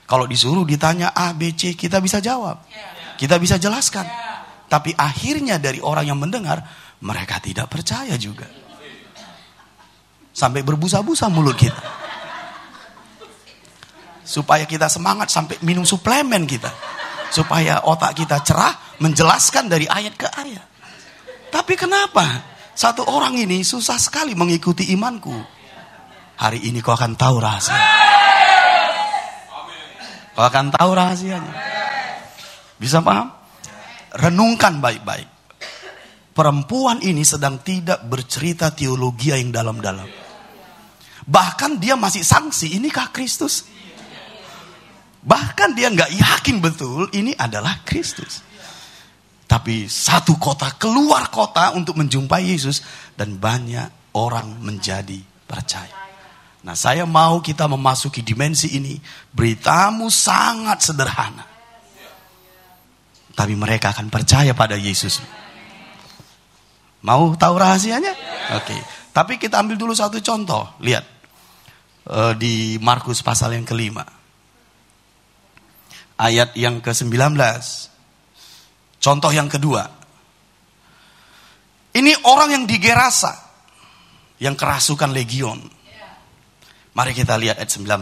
Kalau disuruh ditanya A, B, C, kita bisa jawab. Kita bisa jelaskan. Tapi akhirnya dari orang yang mendengar, mereka tidak percaya juga. Sampai berbusa-busa mulut kita. Supaya kita semangat sampai minum suplemen kita. Supaya otak kita cerah, menjelaskan dari ayat ke ayat. Tapi kenapa satu orang ini susah sekali mengikuti imanku? Hari ini kau akan tahu rahasia. Kau akan tahu rahasianya. Bisa paham? Renungkan baik-baik. perempuan ini sedang tidak bercerita teologi yang dalam-dalam. Bahkan dia masih sangsi, inikah Kristus? Bahkan dia nggak yakin betul ini adalah Kristus. Tapi satu kota keluar kota untuk menjumpai Yesus, dan banyak orang menjadi percaya. Nah, saya mau kita memasuki dimensi ini. Beritamu sangat sederhana, tapi mereka akan percaya pada Yesus. Mau tahu rahasianya? Oke. Tapi kita ambil dulu satu contoh. Lihat di Markus pasal yang ke-5, ayat yang ke-19. Contoh yang kedua. Ini orang yang di Gerasa, yang kerasukan legion. Mari kita lihat ayat 19.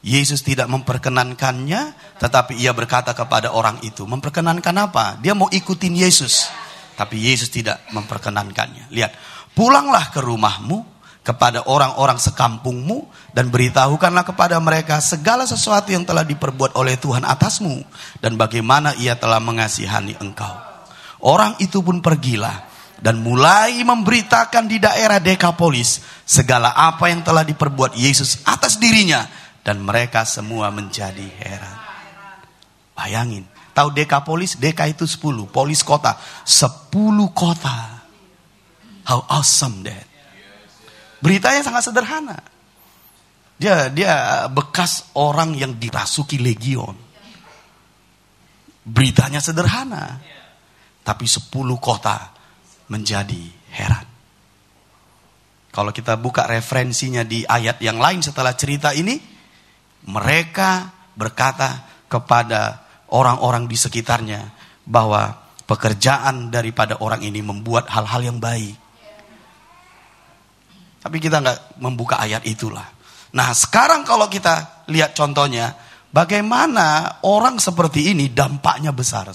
Yesus tidak memperkenankannya, tetapi ia berkata kepada orang itu. Memperkenankan apa? Dia mau ikutin Yesus, tapi Yesus tidak memperkenankannya. Lihat, pulanglah ke rumahmu, kepada orang-orang sekampungmu, dan beritahukanlah kepada mereka segala sesuatu yang telah diperbuat oleh Tuhan atasmu, dan bagaimana ia telah mengasihani engkau. Orang itu pun pergilah dan mulai memberitakan di daerah Dekapolis segala apa yang telah diperbuat Yesus atas dirinya, dan mereka semua menjadi heran. Bayangin, tahu Dekapolis? Deka itu 10, polis kota, 10 kota. How awesome that. Beritanya sangat sederhana. Dia bekas orang yang dirasuki legion. Beritanya sederhana, tapi 10 kota menjadi heran. Kalau kita buka referensinya di ayat yang lain setelah cerita ini, mereka berkata kepada orang-orang di sekitarnya bahwa pekerjaan daripada orang ini membuat hal-hal yang baik. Tapi kita nggak membuka ayat itulah. Nah, sekarang kalau kita lihat contohnya, bagaimana orang seperti ini dampaknya besar.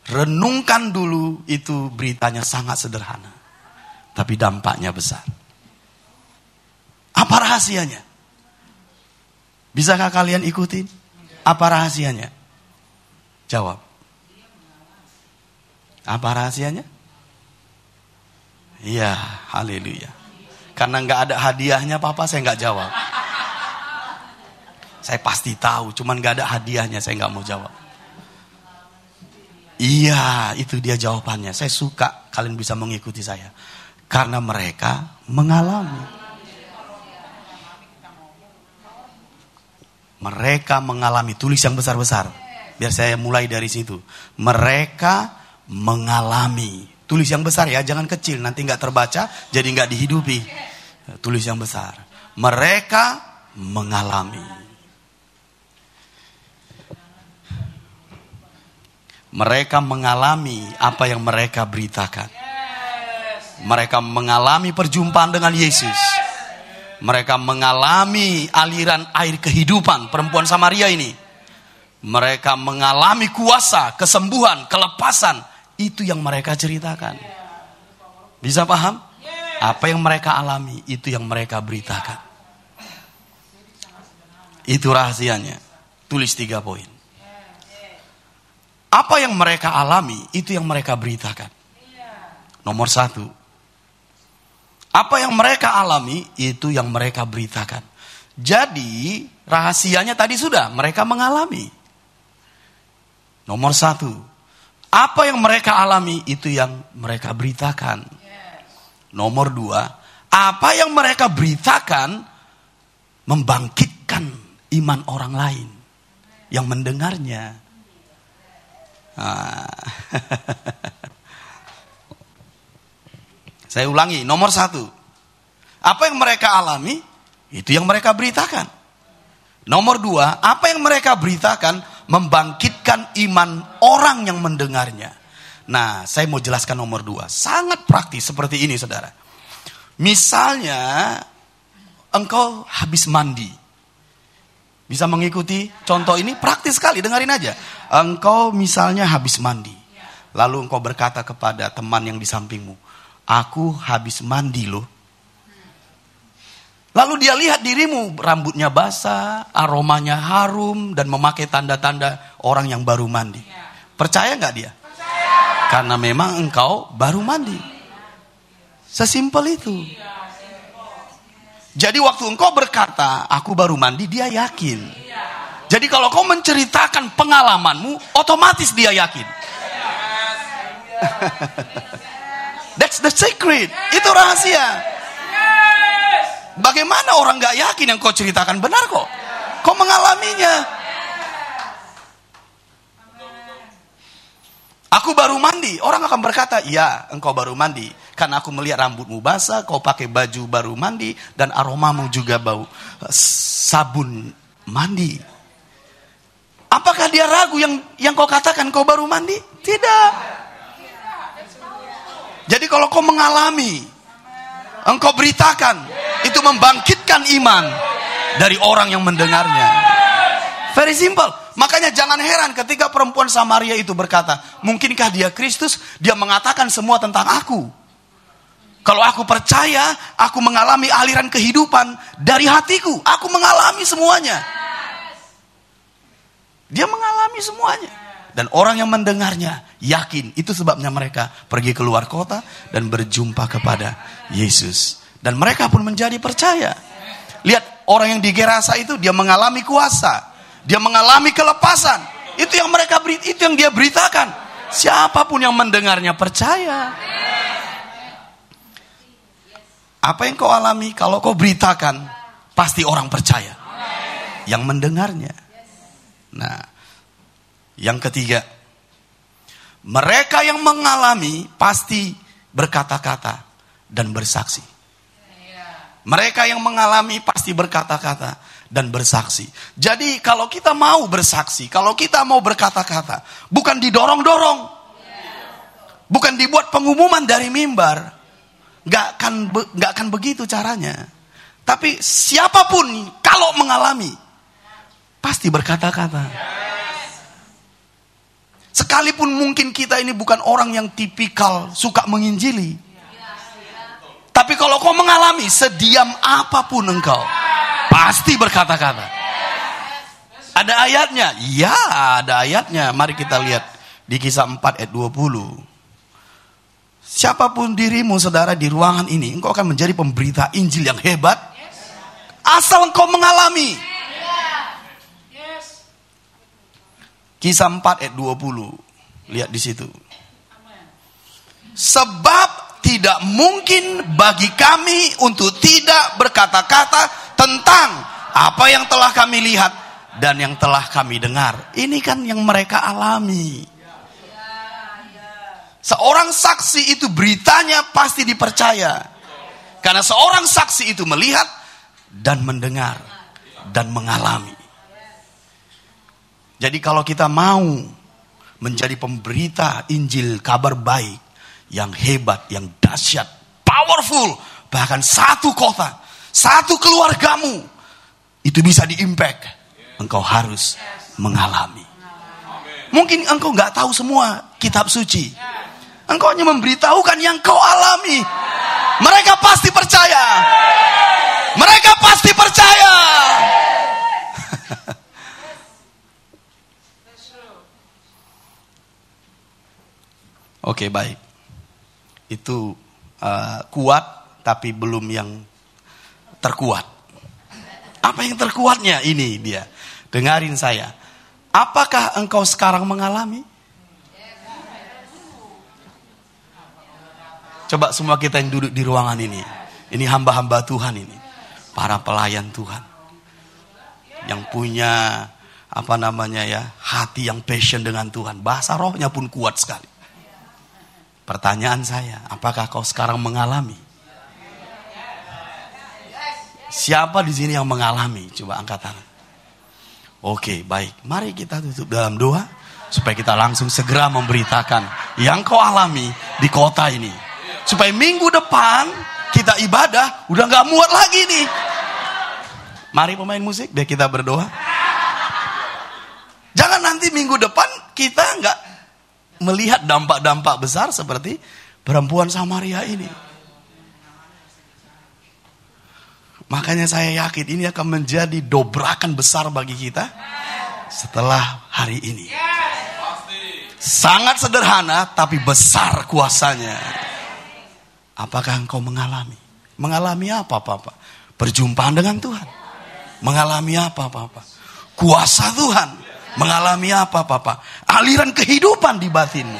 Renungkan dulu, itu beritanya sangat sederhana, tapi dampaknya besar. Apa rahasianya? Bisakah kalian ikutin? Apa rahasianya? Jawab. Apa rahasianya? Iya, haleluya. Karena nggak ada hadiahnya, Papa, saya nggak jawab. Saya pasti tahu, cuman nggak ada hadiahnya, saya nggak mau jawab. Iya, itu dia jawabannya. Saya suka kalian bisa mengikuti saya, karena mereka mengalami. Mereka mengalami. Tulis yang besar-besar, biar saya mulai dari situ. Mereka mengalami. Tulis yang besar ya, jangan kecil, nanti nggak terbaca, jadi nggak dihidupi. Tulis yang besar. Mereka mengalami. Mereka mengalami apa yang mereka beritakan. Mereka mengalami perjumpaan dengan Yesus. Mereka mengalami aliran air kehidupan perempuan Samaria ini. Mereka mengalami kuasa, kesembuhan, kelepasan. Itu yang mereka ceritakan. Bisa paham? Apa yang mereka alami, itu yang mereka beritakan. Itu rahasianya. Tulis 3 poin. Apa yang mereka alami, itu yang mereka beritakan. Nomor 1. Apa yang mereka alami, itu yang mereka beritakan. Jadi, rahasianya tadi sudah, mereka mengalami. Nomor 1. Apa yang mereka alami, itu yang mereka beritakan. Nomor 2, apa yang mereka beritakan membangkitkan iman orang lain yang mendengarnya. Saya ulangi, nomor 1. Apa yang mereka alami, itu yang mereka beritakan. Nomor 2, apa yang mereka beritakan membangkitkan iman orang yang mendengarnya. Nah, saya mau jelaskan nomor 2. Sangat praktis seperti ini, saudara. Misalnya, engkau habis mandi. Bisa mengikuti contoh ini? Praktis sekali, dengerin aja. Engkau misalnya habis mandi. Lalu engkau berkata kepada teman yang di sampingmu, aku habis mandi loh. Lalu dia lihat dirimu, rambutnya basah, aromanya harum, dan memakai tanda-tanda orang yang baru mandi. Percaya nggak dia? Percaya. Karena memang engkau baru mandi. Sesimpel itu. Jadi waktu engkau berkata, aku baru mandi, dia yakin. Jadi kalau kau menceritakan pengalamanmu, otomatis dia yakin. That's the secret. Itu rahasia. Bagaimana orang gak yakin yang kau ceritakan benar kok? Kau mengalaminya. Aku baru mandi. Orang akan berkata, iya engkau baru mandi. Karena aku melihat rambutmu basah, kau pakai baju baru mandi, dan aromamu juga bau sabun mandi. Apakah dia ragu yang kau katakan kau baru mandi? Tidak. Jadi kalau kau mengalami, engkau beritakan, itu membangkitkan iman dari orang yang mendengarnya. Very simple. Makanya jangan heran ketika perempuan Samaria itu berkata, mungkinkah dia Kristus? Dia mengatakan semua tentang aku. Kalau aku percaya, aku mengalami aliran kehidupan dari hatiku. Aku mengalami semuanya. Dia mengalami semuanya. Dan orang yang mendengarnya yakin. Itu sebabnya mereka pergi keluar kota dan berjumpa kepada Yesus. Dan mereka pun menjadi percaya. Lihat, orang yang di Gerasa itu dia mengalami kuasa. Dia mengalami kelepasan. Itu yang itu yang dia beritakan. Siapapun yang mendengarnya percaya. Apa yang kau alami kalau kau beritakan, pasti orang percaya. Yang mendengarnya. Nah, yang ketiga, mereka yang mengalami pasti berkata-kata dan bersaksi. Mereka yang mengalami pasti berkata-kata dan bersaksi. Jadi kalau kita mau bersaksi, kalau kita mau berkata-kata, bukan didorong-dorong, bukan dibuat pengumuman dari mimbar, nggak akan begitu caranya. Tapi siapapun kalau mengalami, pasti berkata-kata. Sekalipun mungkin kita ini bukan orang yang tipikal suka menginjili, tapi kalau kau mengalami, sediam apapun engkau, pasti berkata-kata. Ada ayatnya? Ya, ada ayatnya. Mari kita lihat di Kisah 4 ayat 20. Siapapun dirimu, saudara, di ruangan ini, engkau akan menjadi pemberita Injil yang hebat. Asal engkau mengalami. Kisah 4 ayat 20. Lihat di situ. Sebab tidak mungkin bagi kami untuk tidak berkata-kata tentang apa yang telah kami lihat dan yang telah kami dengar. Ini kan yang mereka alami. Seorang saksi itu beritanya pasti dipercaya. Karena seorang saksi itu melihat dan mendengar dan mengalami. Jadi kalau kita mau menjadi pemberita Injil, kabar baik yang hebat, yang dahsyat, powerful, bahkan satu kota, satu keluargamu itu bisa di-impact, engkau harus mengalami. Mungkin engkau gak tahu semua kitab suci, engkau hanya memberitahukan yang kau alami. Mereka pasti percaya. Mereka pasti percaya. Oke, baik. Itu kuat tapi belum yang terkuat. Apa yang terkuatnya? Ini dia. Dengarin saya. Apakah engkau sekarang mengalami? Coba semua kita yang duduk di ruangan ini. Ini hamba-hamba Tuhan ini. Para pelayan Tuhan. Yang punya hati yang passion dengan Tuhan. Bahasa rohnya pun kuat sekali. Pertanyaan saya, apakah kau sekarang mengalami? Siapa di sini yang mengalami? Coba angkat tangan. Oke, baik. Mari kita tutup dalam doa supaya kita langsung segera memberitakan yang kau alami di kota ini. Supaya minggu depan kita ibadah udah gak muat lagi nih. Mari pemain musik, biar kita berdoa. Jangan nanti minggu depan kita gak melihat dampak-dampak besar seperti perempuan Samaria ini. Makanya saya yakin ini akan menjadi dobrakan besar bagi kita setelah hari ini. Sangat sederhana tapi besar kuasanya. Apakah engkau mengalami? Mengalami apa, Bapak? Perjumpaan dengan Tuhan. Mengalami apa, Bapak? Kuasa Tuhan. Mengalami apa, Bapak? Aliran kehidupan di batinmu.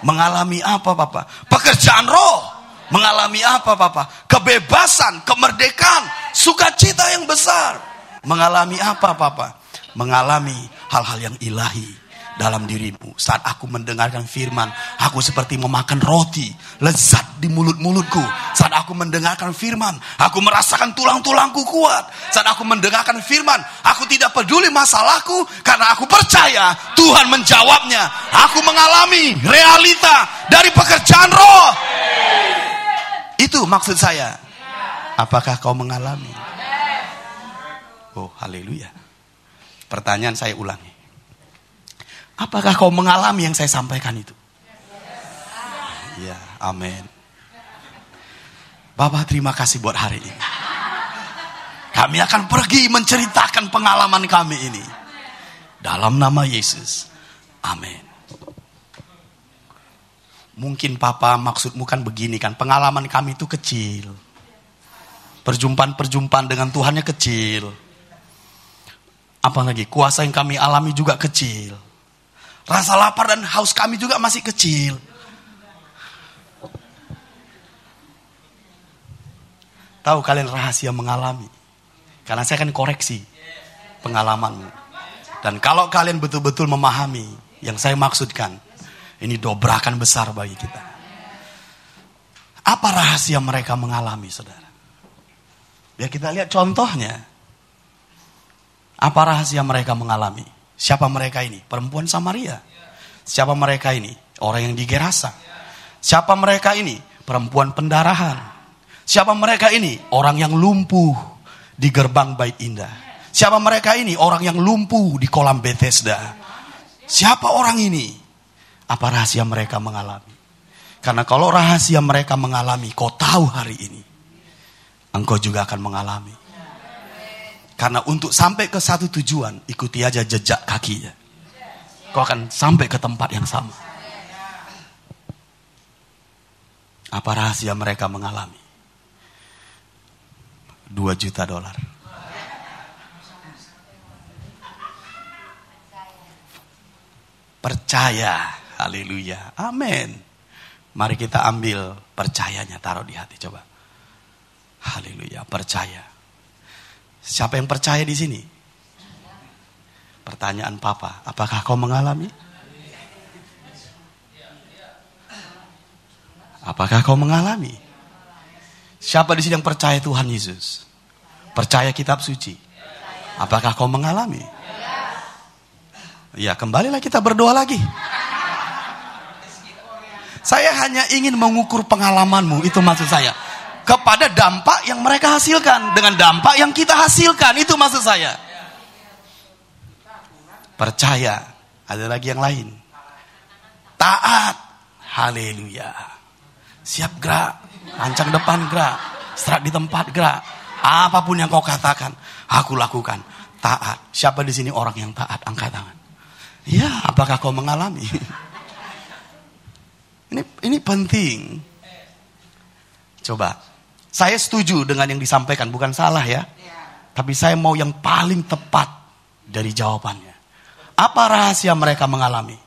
Mengalami apa, Bapak? Pekerjaan roh. Mengalami apa, Bapak? Kebebasan, kemerdekaan, sukacita yang besar. Mengalami apa, Bapak? Mengalami hal-hal yang ilahi dalam dirimu. Saat aku mendengarkan firman, aku seperti memakan roti, lezat di mulut-mulutku. Saat aku mendengarkan firman, aku merasakan tulang-tulangku kuat. Saat aku mendengarkan firman, aku tidak peduli masalahku, karena aku percaya Tuhan menjawabnya. Aku mengalami realita dari pekerjaan roh. Itu maksud saya. Apakah kau mengalami? Oh, haleluya. Pertanyaan saya ulangi. Apakah kau mengalami yang saya sampaikan itu? Ya, amin. Bapak, terima kasih buat hari ini. Kami akan pergi menceritakan pengalaman kami ini. Dalam nama Yesus. Amin. Mungkin Papa maksudmu kan begini kan. Pengalaman kami itu kecil. Perjumpaan-perjumpaan dengan Tuhannya kecil. Apalagi kuasa yang kami alami juga kecil. Rasa lapar dan haus kami juga masih kecil. Tahu kalian rahasia mengalami? Karena saya akan koreksi pengalamanmu. Dan kalau kalian betul-betul memahami yang saya maksudkan, ini dobrakan besar bagi kita. Apa rahasia mereka mengalami, saudara? Ya, kita lihat contohnya. Apa rahasia mereka mengalami? Siapa mereka ini? Perempuan Samaria. Siapa mereka ini? Orang yang di Gerasa. Siapa mereka ini? Perempuan pendarahan. Siapa mereka ini? Orang yang lumpuh di gerbang Bait Indah. Siapa mereka ini? Orang yang lumpuh di kolam Bethesda. Siapa orang ini? Apa rahasia mereka mengalami? Karena kalau rahasia mereka mengalami, kau tahu hari ini, engkau juga akan mengalami. Karena untuk sampai ke satu tujuan, ikuti aja jejak kakinya. Kau akan sampai ke tempat yang sama. Apa rahasia mereka mengalami? $2 juta. Percaya. Haleluya. Amin. Mari kita ambil percayanya, taruh di hati, coba. Haleluya, percaya. Siapa yang percaya di sini? Pertanyaan Papa, apakah kau mengalami? Apakah kau mengalami? Siapa di sini yang percaya Tuhan Yesus? Percaya kitab suci? Apakah kau mengalami? Ya, kembalilah kita berdoa lagi. Saya hanya ingin mengukur pengalamanmu, itu maksud saya. Kepada dampak yang mereka hasilkan. Dengan dampak yang kita hasilkan. Itu maksud saya. Percaya. Ada lagi yang lain. Taat. Haleluya. Siap gerak. Lancang depan gerak. Serat di tempat gerak. Apapun yang kau katakan, aku lakukan. Taat. Siapa di sini orang yang taat? Angkat tangan. Ya, apakah kau mengalami? Ini penting. Coba. Saya setuju dengan yang disampaikan, bukan salah ya. Tapi saya mau yang paling tepat dari jawabannya. Apa rahasia mereka mengalami?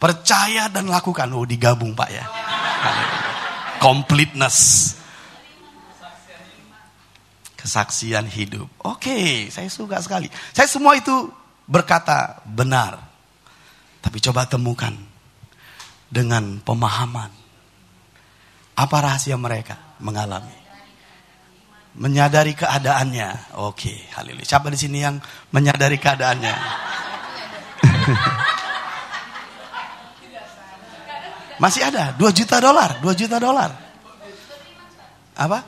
Percaya dan lakukan. Oh, digabung Pak ya. Completeness. Kesaksian hidup. Oke, saya suka sekali. Saya semua itu berkata benar. Tapi coba temukan dengan pemahaman. Apa rahasia mereka mengalami? Menyadari keadaannya. Oke, haleluya. Siapa di sini yang menyadari keadaannya? Masih ada $2 juta. $2 juta. Apa?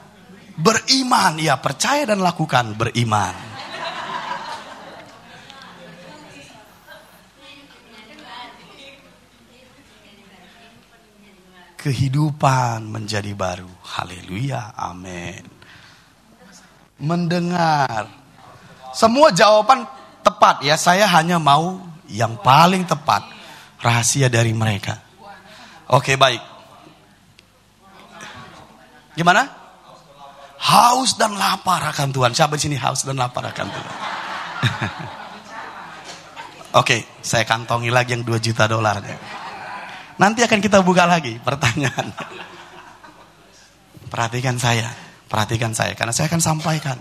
Beriman, ya, percaya dan lakukan, beriman. Kehidupan menjadi baru. Haleluya, amin. Mendengar. Semua jawaban tepat ya. Saya hanya mau yang paling tepat. rahasia dari mereka. Oke, baik. Gimana? Haus dan lapar akan Tuhan. Siapa di sini haus dan lapar akan Tuhan? Oke, saya kantongi lagi yang $2 juta. Nanti akan kita buka lagi pertanyaan. Perhatikan saya, karena saya akan sampaikan.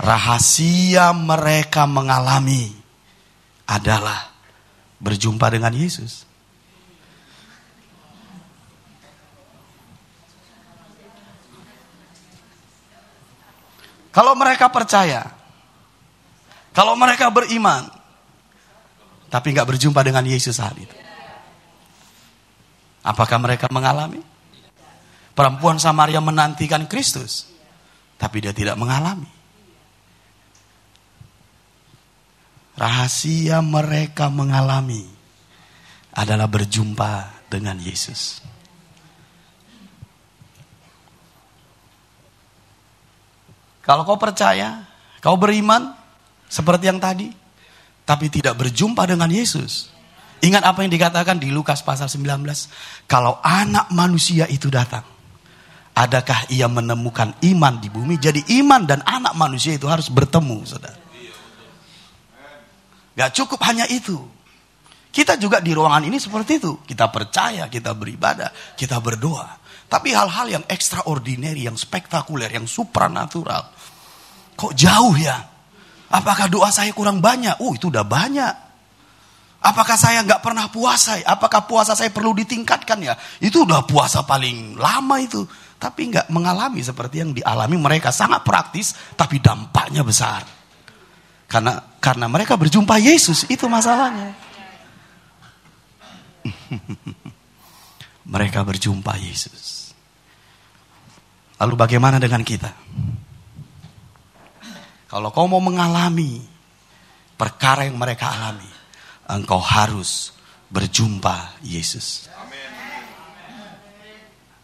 Rahasia mereka mengalami adalah berjumpa dengan Yesus. Kalau mereka percaya, kalau mereka beriman, tapi nggak berjumpa dengan Yesus saat itu, apakah mereka mengalami? Perempuan Samaria menantikan Kristus, tapi dia tidak mengalami. Rahasia mereka mengalami adalah berjumpa dengan Yesus. Kalau kau percaya, kau beriman seperti yang tadi, tapi tidak berjumpa dengan Yesus. Ingat apa yang dikatakan di Lukas pasal 19. Kalau anak manusia itu datang, adakah ia menemukan iman di bumi? Jadi iman dan anak manusia itu harus bertemu, saudara. Gak cukup hanya itu. Kita juga di ruangan ini seperti itu. Kita percaya, kita beribadah, kita berdoa. Tapi hal-hal yang extraordinary, yang spektakuler, yang supranatural, kok jauh ya? Apakah doa saya kurang banyak? Itu udah banyak. Apakah saya gak pernah puasa? Apakah puasa saya perlu ditingkatkan ya? Itu udah puasa paling lama itu. Tapi gak mengalami seperti yang dialami mereka. Sangat praktis, tapi dampaknya besar. Karena mereka berjumpa Yesus, itu masalahnya. Mereka berjumpa Yesus. Lalu bagaimana dengan kita? Kalau kau mau mengalami perkara yang mereka alami, engkau harus berjumpa Yesus.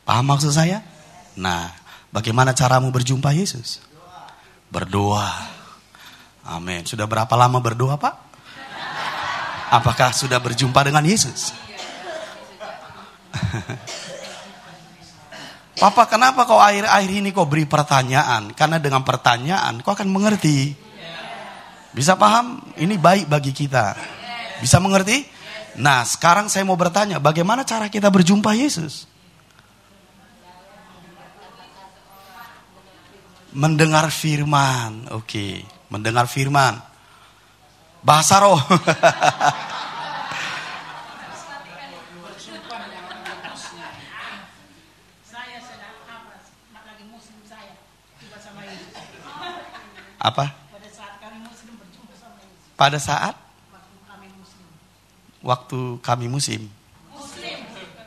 Paham maksud saya? Nah, bagaimana caramu berjumpa Yesus? Berdoa. Amin. Sudah berapa lama berdoa, Pak? Apakah sudah berjumpa dengan Yesus? Papa, kenapa kau akhir-akhir ini kau beri pertanyaan? Karena dengan pertanyaan kau akan mengerti. Bisa paham? Ini baik bagi kita. Bisa mengerti? Nah, sekarang saya mau bertanya, bagaimana cara kita berjumpa Yesus? Mendengar firman. Oke, mendengar firman. Bahasa roh. Apa? Pada saat waktu kami muslim.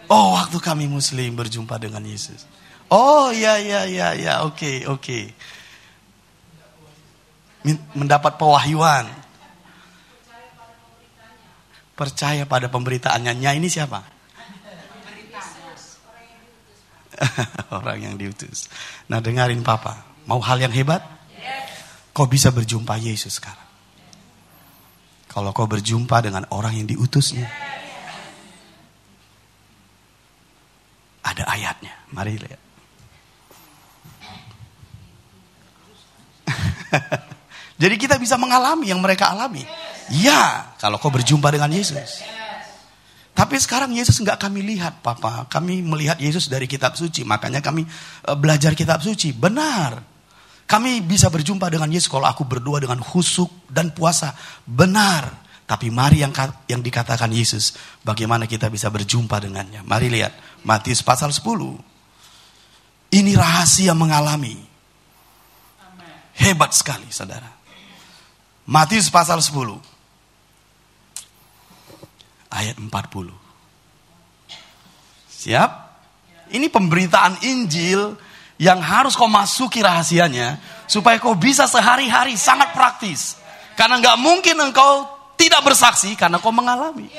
Oh, waktu kami muslim berjumpa dengan Yesus. Oh, ya, oke. Mendapat pewahyuan. Percaya pada pemberitaannya. Ini siapa? Orang yang diutus. Nah, dengarin Papa. Mau hal yang hebat? Kau bisa berjumpa Yesus sekarang. Kalau kau berjumpa dengan orang yang diutusnya. Ada ayatnya. Mari lihat. Jadi kita bisa mengalami yang mereka alami. Ya, kalau kau berjumpa dengan Yesus. Tapi sekarang Yesus enggak kami lihat, Papa. Kami melihat Yesus dari kitab suci. Makanya kami belajar kitab suci. Benar. Kami bisa berjumpa dengan Yesus kalau aku berdoa dengan khusyuk dan puasa. Benar. Tapi mari yang dikatakan Yesus, bagaimana kita bisa berjumpa dengannya. Mari lihat. Matius pasal 10. Ini rahasia mengalami. Hebat sekali, saudara. Matius pasal 10. Ayat 40. Siap? Ini pemberitaan Injil yang harus kau masuki rahasianya supaya kau bisa sehari-hari sangat praktis. Karena gak mungkin engkau tidak bersaksi karena kau mengalami.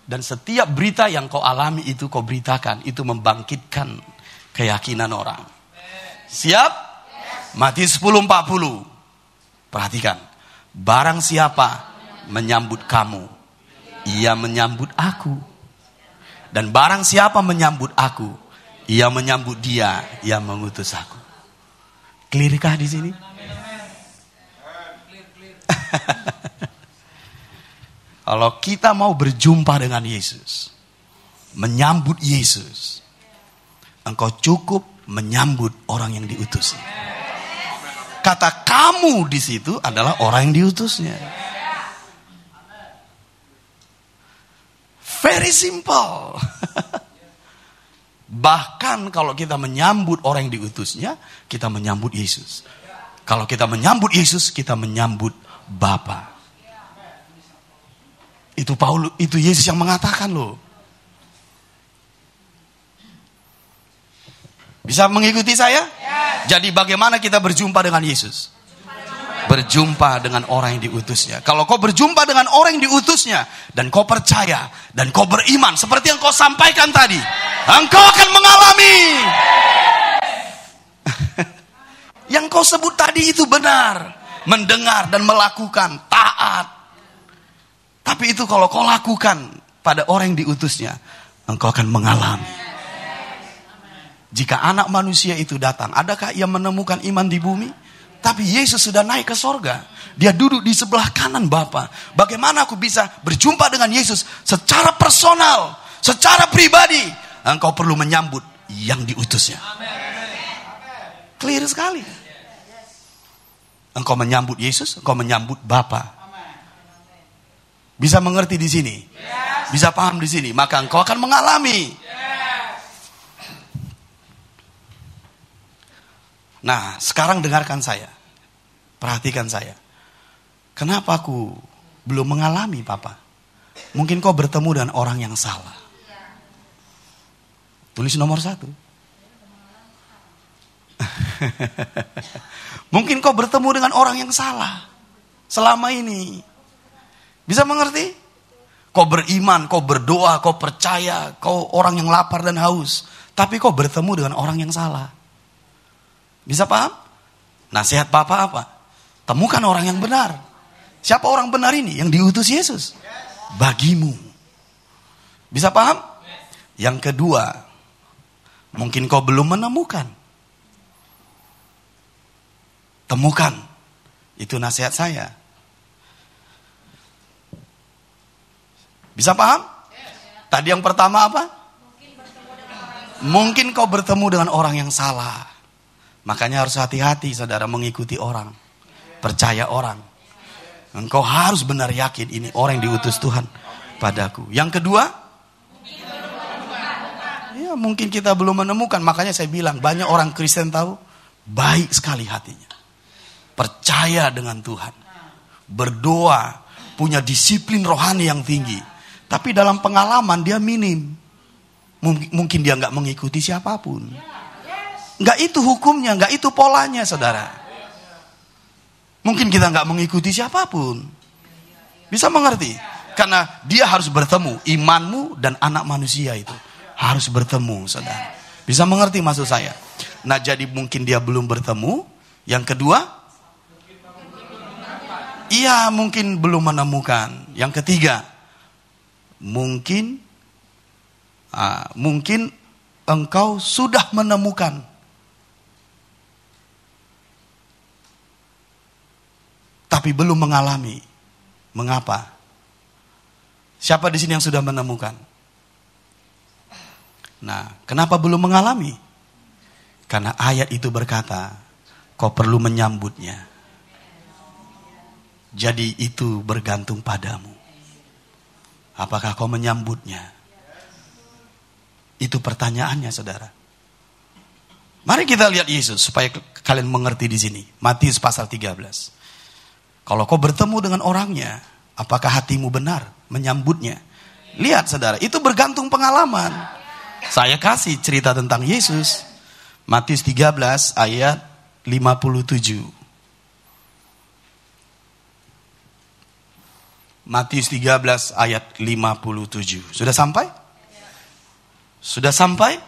Dan setiap berita yang kau alami itu kau beritakan. Itu membangkitkan keyakinan orang. Siap? Matius 10:40. Perhatikan. Barang siapa menyambut kamu, ia menyambut aku. Dan barang siapa menyambut aku, ia menyambut dia yang mengutus aku. Clearkah di sini? Kalau kita mau berjumpa dengan Yesus, menyambut Yesus, engkau cukup menyambut orang yang diutusnya. Kata kamu di situ adalah orang yang diutusnya. Very simple. Bahkan kalau kita menyambut orang yang diutusnya, kita menyambut Yesus. Kalau kita menyambut Yesus, kita menyambut Bapa. Itu Yesus yang mengatakan loh. Bisa mengikuti saya? Jadi bagaimana kita berjumpa dengan Yesus? Berjumpa dengan orang yang diutusnya. Kalau kau berjumpa dengan orang yang diutusnya, dan kau percaya, dan kau beriman, seperti yang kau sampaikan tadi, engkau akan mengalami. Yang kau sebut tadi itu benar. Mendengar dan melakukan, taat. Tapi itu kalau kau lakukan pada orang yang diutusnya, engkau akan mengalami. Jika anak manusia itu datang, adakah ia menemukan iman di bumi? Tapi Yesus sudah naik ke sorga. Dia duduk di sebelah kanan Bapa. Bagaimana aku bisa berjumpa dengan Yesus secara personal, secara pribadi? Engkau perlu menyambut yang diutusnya. Clear sekali. Engkau menyambut Yesus, engkau menyambut Bapa. Bisa mengerti di sini? Bisa paham di sini? Maka engkau akan mengalami. Nah, sekarang dengarkan saya. Perhatikan saya. Kenapa aku belum mengalami, Papa? Mungkin kau bertemu dengan orang yang salah. Tulis nomor 1. Mungkin kau bertemu dengan orang yang salah selama ini. Bisa mengerti? Kau beriman, kau berdoa, kau percaya, kau orang yang lapar dan haus. Tapi kau bertemu dengan orang yang salah. Bisa paham? Nasihat Papa apa? Temukan orang yang benar. Siapa orang benar ini? Yang diutus Yesus. Bagimu. Bisa paham? Yang kedua, mungkin kau belum menemukan. Temukan. Itu nasihat saya. Bisa paham? Tadi yang pertama apa? Mungkin kau bertemu dengan orang yang salah. Makanya harus hati-hati saudara mengikuti orang. Percaya orang. Engkau harus benar yakin ini orang yang diutus Tuhan padaku. Yang kedua, ya mungkin kita belum menemukan. Makanya saya bilang banyak orang Kristen tahu baik sekali hatinya. Percaya dengan Tuhan. Berdoa, punya disiplin rohani yang tinggi. Tapi dalam pengalaman dia minim. Mungkin dia nggak mengikuti siapapun. Nggak itu hukumnya, nggak itu polanya saudara. Mungkin kita nggak mengikuti siapapun. Bisa mengerti? Karena dia harus bertemu. Imanmu dan anak manusia itu harus bertemu saudara. Bisa mengerti maksud saya? Nah jadi mungkin dia belum bertemu. Yang kedua, iya mungkin belum menemukan. Yang ketiga, mungkin engkau sudah menemukan. Tapi belum mengalami. Mengapa? Siapa di sini yang sudah menemukan? Nah, kenapa belum mengalami? Karena ayat itu berkata, kau perlu menyambutnya. Jadi itu bergantung padamu. Apakah kau menyambutnya? Itu pertanyaannya, saudara. Mari kita lihat Yesus supaya kalian mengerti di sini. Matius pasal 13. Kalau kau bertemu dengan orangnya, apakah hatimu benar menyambutnya? Lihat saudara, itu bergantung pengalaman. Saya kasih cerita tentang Yesus. Matius 13 ayat 57. Matius 13 ayat 57. Sudah sampai? Sudah sampai?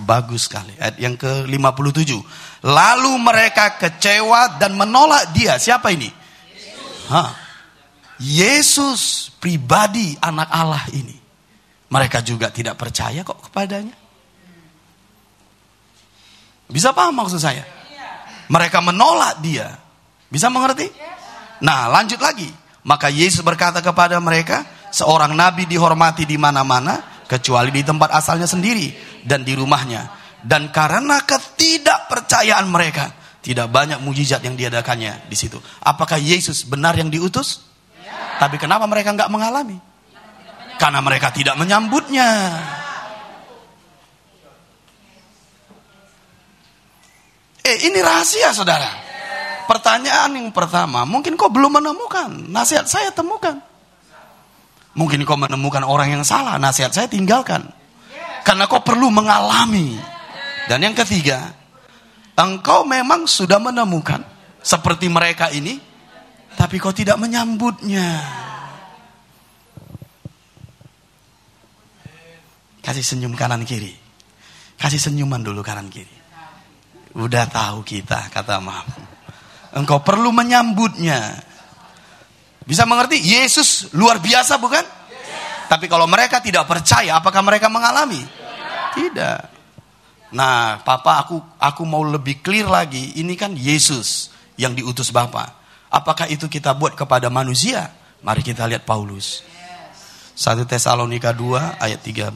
Bagus sekali. Ayat yang ke-57. Lalu mereka kecewa dan menolak dia. Siapa ini? Yesus pribadi anak Allah ini, mereka juga tidak percaya kok kepadanya. Bisa paham maksud saya? Mereka menolak dia. Bisa mengerti? Nah, lanjut lagi. Maka Yesus berkata kepada mereka, seorang nabi dihormati di mana-mana kecuali di tempat asalnya sendiri dan di rumahnya. Dan karena ketidakpercayaan mereka, tidak banyak mujizat yang diadakannya di situ. Apakah Yesus benar yang diutus? Tapi kenapa mereka enggak mengalami? Karena mereka tidak menyambutnya. Ini rahasia, saudara. Pertanyaan yang pertama, mungkin kau belum menemukan, nasihat saya temukan. Mungkin kau menemukan orang yang salah, nasihat saya tinggalkan. Karena kau perlu mengalami. Dan yang ketiga, engkau memang sudah menemukan seperti mereka ini, tapi kau tidak menyambutnya. Kasih senyum kanan kiri. Kasih senyuman dulu kanan kiri. Udah tahu kita, kata Mam. Engkau perlu menyambutnya. Bisa mengerti? Yesus luar biasa bukan? Tapi kalau mereka tidak percaya, apakah mereka mengalami? Tidak. Nah, Papa, aku mau lebih clear lagi. Ini kan Yesus yang diutus Bapa. Apakah itu kita buat kepada manusia? Mari kita lihat Paulus. 1 Tesalonika 2 ayat 13.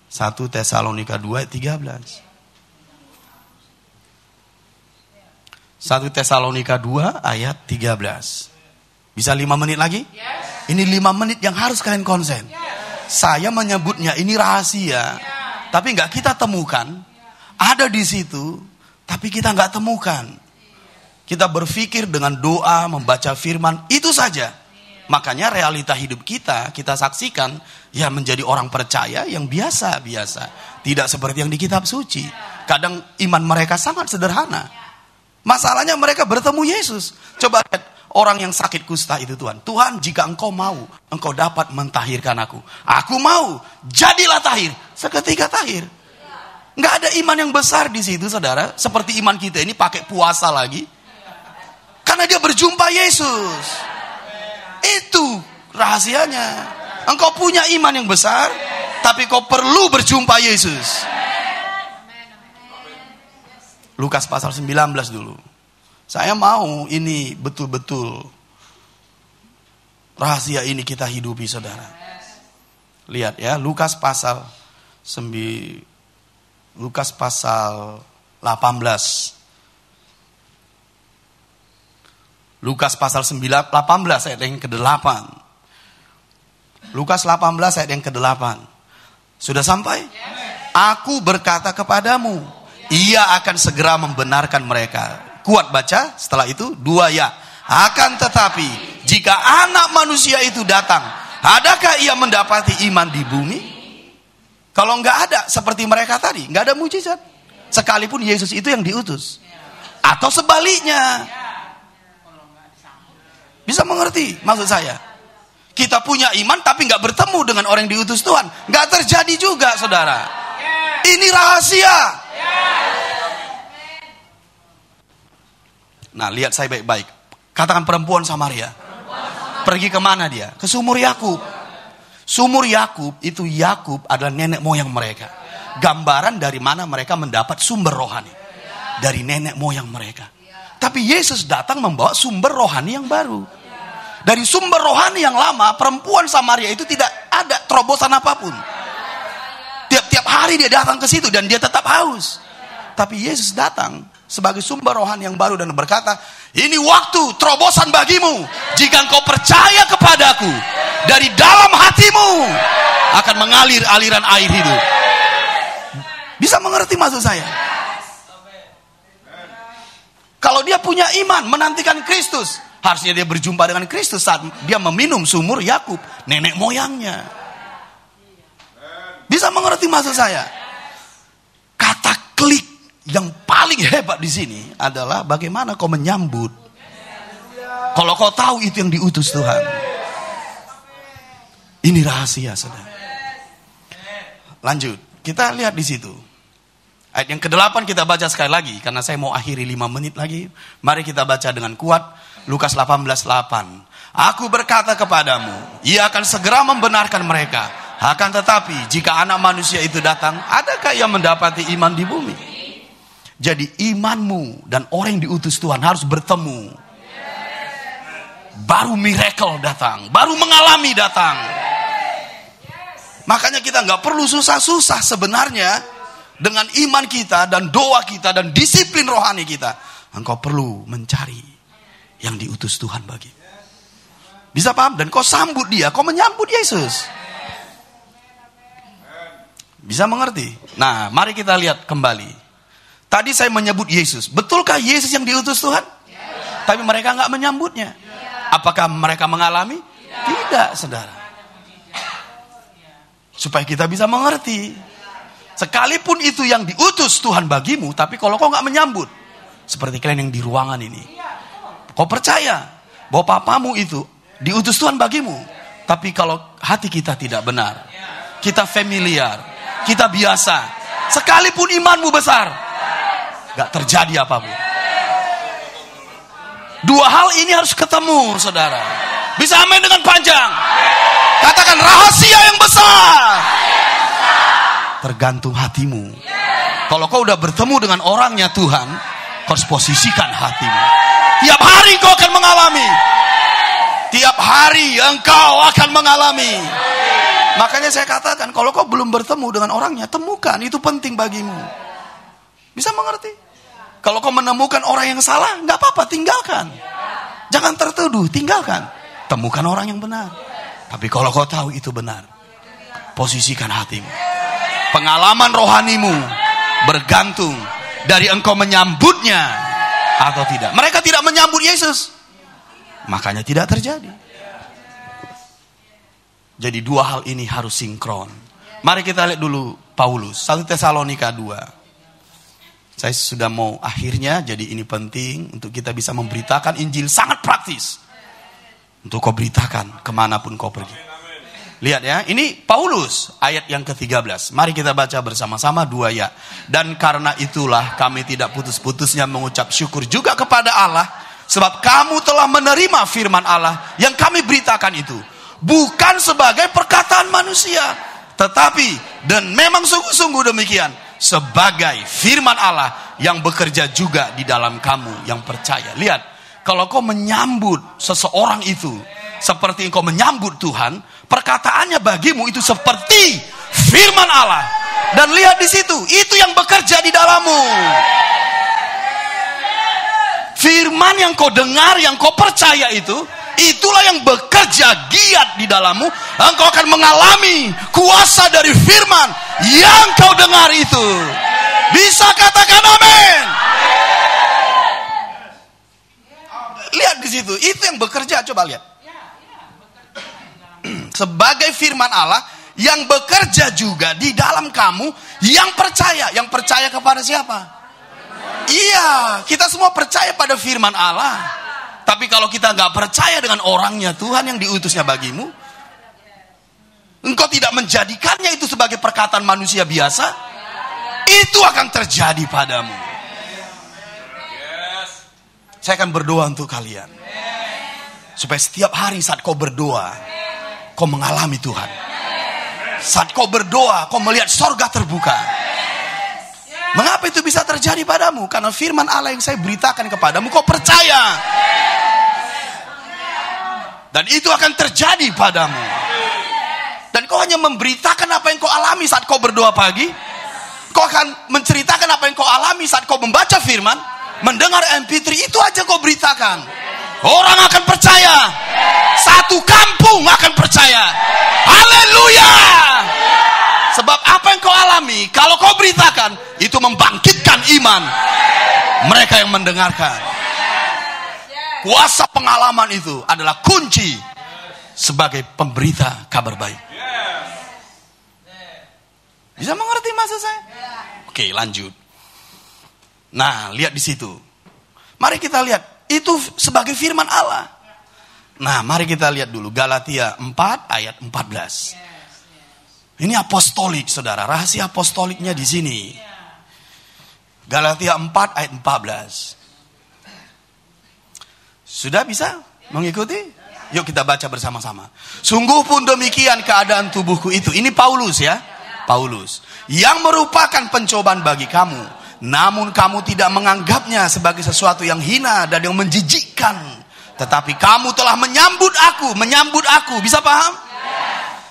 1 Tesalonika 2 ayat 13. 1 Tesalonika 2 ayat 13. Bisa 5 menit lagi? Ini 5 menit yang harus kalian konsen. Saya menyebutnya ini rahasia. Tapi enggak kita temukan. Ada di situ. Tapi kita enggak temukan. Kita berpikir dengan doa, membaca firman. Itu saja. Makanya realita hidup kita saksikan. Ya menjadi orang percaya yang biasa-biasa. Tidak seperti yang di kitab suci. Kadang iman mereka sangat sederhana. Masalahnya mereka bertemu Yesus. Coba lihat orang yang sakit kusta itu Tuhan. Tuhan, jika engkau mau, engkau dapat mentahirkan aku. Aku mau, jadilah tahir. Seketika tahir. Nggak ada iman yang besar di situ, saudara. Seperti iman kita ini pakai puasa lagi. Karena dia berjumpa Yesus. Itu rahasianya. Engkau punya iman yang besar, tapi kau perlu berjumpa Yesus. Lukas pasal 19 dulu. Saya mau ini betul-betul rahasia ini kita hidupi, saudara. Lihat ya, Lukas pasal 18. Lukas pasal 18 ayat yang ke-8. Lukas 18 ayat yang ke-8. Sudah sampai? Aku berkata kepadamu, ia akan segera membenarkan mereka. Kuat baca, setelah itu 2 ya. Akan tetapi, jika anak manusia itu datang, adakah ia mendapati iman di bumi? Kalau enggak ada, seperti mereka tadi, enggak ada mujizat. Sekalipun Yesus itu yang diutus. Atau sebaliknya. Bisa mengerti maksud saya? Kita punya iman tapi enggak bertemu dengan orang yang diutus Tuhan. Enggak terjadi juga, saudara. Ini rahasia. Nah, lihat saya baik-baik. Katakan perempuan Samaria. Pergi kemana dia? Ke sumur Yakub. Sumur Yakub itu, Yakub adalah nenek moyang mereka. Gambaran dari mana mereka mendapat sumber rohani. Dari nenek moyang mereka. Tapi Yesus datang membawa sumber rohani yang baru. Dari sumber rohani yang lama, perempuan Samaria itu tidak ada terobosan apapun. Tiap-tiap hari dia datang ke situ dan dia tetap haus. Tapi Yesus datang sebagai sumber rohani yang baru dan berkata, ini waktu terobosan bagimu. Jika engkau percaya kepadaku, dari dalam hatimu akan mengalir aliran air hidup. Bisa mengerti maksud saya? Kalau dia punya iman menantikan Kristus, harusnya dia berjumpa dengan Kristus saat dia meminum sumur Yakub, nenek moyangnya. Bisa mengerti maksud saya? Kata klik yang paling hebat di sini adalah bagaimana kau menyambut. Kalau kau tahu itu yang diutus Tuhan. Ini rahasia, saudara. Lanjut, kita lihat di situ. Ayat yang ke-8 kita baca sekali lagi. Karena saya mau akhiri 5 menit lagi. Mari kita baca dengan kuat. Lukas 18:8. Aku berkata kepadamu, ia akan segera membenarkan mereka. Akan tetapi, jika anak manusia itu datang, adakah ia mendapati iman di bumi? Jadi imanmu dan orang yang diutus Tuhan harus bertemu. Baru miracle datang. Baru mengalami datang. Makanya kita nggak perlu susah-susah sebenarnya. Dengan iman kita dan doa kita dan disiplin rohani kita. Engkau perlu mencari yang diutus Tuhan bagi. Bisa paham? Dan kau sambut dia. Kau menyambut Yesus. Bisa mengerti? Nah, mari kita lihat kembali. Tadi saya menyebut Yesus. Betulkah Yesus yang diutus Tuhan? Tapi mereka nggak menyambutnya. Apakah mereka mengalami? Tidak, saudara. Supaya kita bisa mengerti. Sekalipun itu yang diutus Tuhan bagimu, tapi kalau kau nggak menyambut. Seperti kalian yang di ruangan ini. Kau percaya bahwa papamu itu diutus Tuhan bagimu. Tapi kalau hati kita tidak benar, kita familiar, kita biasa, sekalipun imanmu besar, gak terjadi apapun. Dua hal ini harus ketemu, saudara. Bisa amin dengan panjang. Katakan rahasia yang besar. Tergantung hatimu. Kalau kau udah bertemu dengan orangnya Tuhan, kau harus posisikan hatimu. Tiap hari kau akan mengalami. Tiap hari engkau akan mengalami. Makanya saya katakan, kalau kau belum bertemu dengan orangnya, temukan, itu penting bagimu. Bisa mengerti? Kalau kau menemukan orang yang salah, gak apa-apa, tinggalkan. Jangan tertuduh, tinggalkan. Temukan orang yang benar. Tapi kalau kau tahu itu benar, posisikan hatimu. Pengalaman rohanimu bergantung dari engkau menyambutnya atau tidak. Mereka tidak menyambut Yesus. Makanya tidak terjadi. Jadi dua hal ini harus sinkron. Mari kita lihat dulu Paulus. 1 Tesalonika 2. Saya sudah mau akhirnya. Jadi ini penting untuk kita bisa memberitakan Injil. Sangat praktis. Untuk kau beritakan kemanapun kau pergi. Lihat ya. Ini Paulus. Ayat yang ke-13. Mari kita baca bersama-sama 2 ya. Dan karena itulah kami tidak putus-putusnya mengucap syukur juga kepada Allah. Sebab kamu telah menerima firman Allah yang kami beritakan itu. Bukan sebagai perkataan manusia. Tetapi, dan memang sungguh-sungguh demikian. Sebagai firman Allah yang bekerja juga di dalam kamu yang percaya. Lihat, kalau kau menyambut seseorang itu. Seperti engkau menyambut Tuhan. Perkataannya bagimu itu seperti firman Allah. Dan lihat di situ, itu yang bekerja di dalammu. Firman yang kau dengar, yang kau percaya itu, itulah yang bekerja giat di dalammu. Engkau akan mengalami kuasa dari firman yang kau dengar itu. Bisa katakan amin. Lihat di situ, itu yang bekerja. Coba lihat. Sebagai firman Allah yang bekerja juga di dalam kamu yang percaya. Yang percaya kepada siapa? Iya, kita semua percaya pada firman Allah. Tapi kalau kita gak percaya dengan orangnya Tuhan yang diutusnya bagimu, engkau tidak menjadikannya itu sebagai perkataan manusia biasa, itu akan terjadi padamu. Saya akan berdoa untuk kalian. Supaya setiap hari saat kau berdoa, kau mengalami Tuhan. Saat kau berdoa, kau melihat sorga terbuka. Mengapa itu bisa terjadi padamu? Karena firman Allah yang saya beritakan kepadamu, kau percaya. Dan itu akan terjadi padamu. Dan kau hanya memberitakan apa yang kau alami saat kau berdoa pagi. Kau akan menceritakan apa yang kau alami saat kau membaca firman. Mendengar MP3, itu aja kau beritakan. Orang akan percaya. Satu kampung akan percaya. Haleluya. Sebab apa yang kau alami, kalau kau beritakan, itu membangkitkan iman mereka yang mendengarkan. Kuasa pengalaman itu adalah kunci sebagai pemberita kabar baik. Bisa mengerti maksud saya? Oke, lanjut. Nah, lihat di situ. Mari kita lihat, itu sebagai firman Allah. Nah, mari kita lihat dulu Galatia 4 ayat 14. Ini apostolik, saudara. Rahasia apostoliknya di sini. Galatia 4 ayat 14. Sudah bisa mengikuti? Yuk kita baca bersama-sama. Sungguh pun demikian keadaan tubuhku itu. Ini Paulus ya. Paulus. Yang merupakan pencobaan bagi kamu. Namun kamu tidak menganggapnya sebagai sesuatu yang hina dan yang menjijikkan. Tetapi kamu telah menyambut aku. Bisa paham?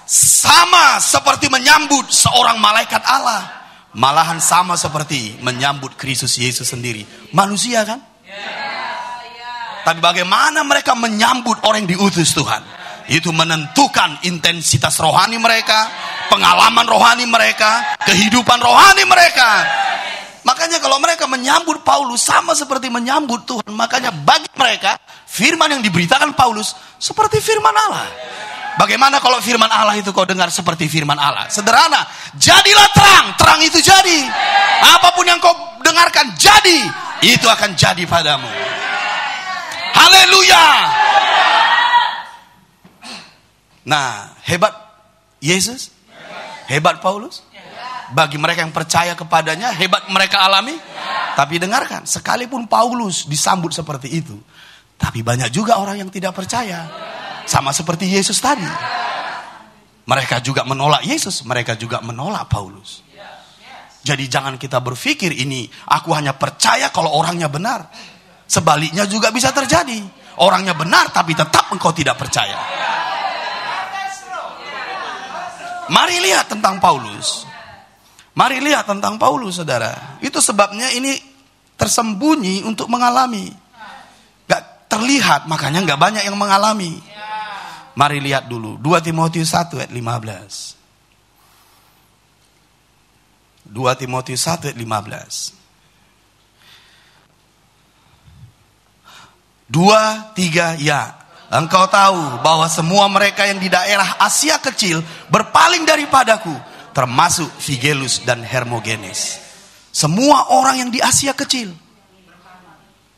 Sama seperti menyambut seorang malaikat Allah. Malahan sama seperti menyambut Kristus Yesus sendiri. Manusia kan? Tapi bagaimana mereka menyambut orang yang diutus Tuhan? Itu menentukan intensitas rohani mereka, pengalaman rohani mereka, kehidupan rohani mereka. Makanya kalau mereka menyambut Paulus sama seperti menyambut Tuhan. Makanya bagi mereka firman yang diberitakan Paulus seperti firman Allah. Bagaimana kalau firman Allah itu kau dengar seperti firman Allah? Sederhana, jadilah terang, terang itu jadi. Apapun yang kau dengarkan jadi, itu akan jadi padamu. Haleluya. Nah, hebat Yesus? Hebat Paulus? Bagi mereka yang percaya kepadanya, hebat mereka alami? Tapi dengarkan, sekalipun Paulus disambut seperti itu, tapi banyak juga orang yang tidak percaya. Sama seperti Yesus tadi. Mereka juga menolak Yesus, mereka juga menolak Paulus. Jadi jangan kita berpikir ini, aku hanya percaya kalau orangnya benar. Sebaliknya juga bisa terjadi. Orangnya benar tapi tetap engkau tidak percaya. Mari lihat tentang Paulus. Mari lihat tentang Paulus, saudara. Itu sebabnya ini tersembunyi untuk mengalami. Gak terlihat, makanya gak banyak yang mengalami. Mari lihat dulu 2 Timotius 1 ayat 15. 2 Timotius 1 ayat 15. 2, 3 ya. Engkau tahu bahwa semua mereka yang di daerah Asia kecil berpaling daripadaku, termasuk Figelus dan Hermogenes. Semua orang yang di Asia kecil.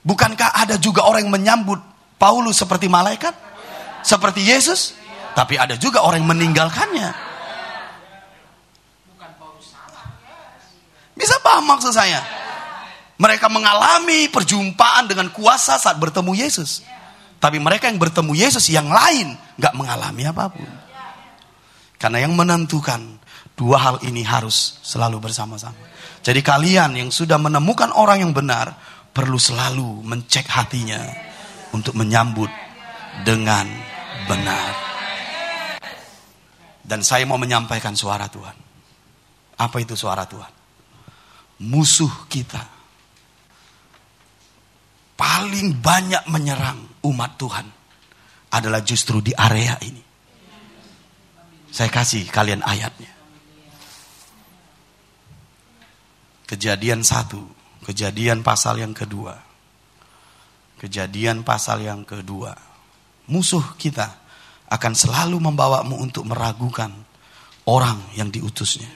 Bukankah ada juga orang yang menyambut Paulus seperti malaikat? Seperti Yesus? Tapi ada juga orang yang meninggalkannya. Bisa paham maksud saya? Mereka mengalami perjumpaan dengan kuasa saat bertemu Yesus. Tapi mereka yang bertemu Yesus yang lain gak mengalami apapun. Karena yang menentukan dua hal ini harus selalu bersama-sama. Jadi kalian yang sudah menemukan orang yang benar, perlu selalu mencek hatinya untuk menyambut dengan benar. Dan saya mau menyampaikan suara Tuhan. Apa itu suara Tuhan? Musuh kita paling banyak menyerang umat Tuhan adalah justru di area ini. Saya kasih kalian ayatnya. Kejadian 1, Kejadian pasal yang kedua. Kejadian pasal yang kedua. Musuh kita akan selalu membawamu untuk meragukan orang yang diutusnya.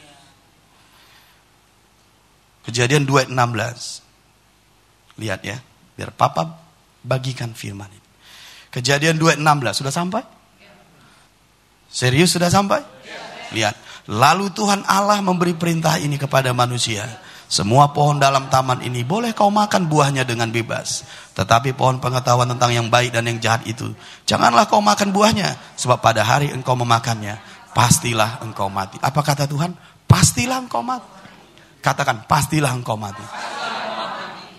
Kejadian 2 ayat 16. Lihat ya, biar Papa bagikan firman ini. Kejadian 2 ayat 16, sudah sampai? Serius sudah sampai? Lihat, lalu Tuhan Allah memberi perintah ini kepada manusia. Semua pohon dalam taman ini boleh kau makan buahnya dengan bebas. Tetapi pohon pengetahuan tentang yang baik dan yang jahat itu, janganlah kau makan buahnya. Sebab pada hari engkau memakannya, pastilah engkau mati. Apa kata Tuhan? Pastilah engkau mati. Katakan, pastilah engkau mati.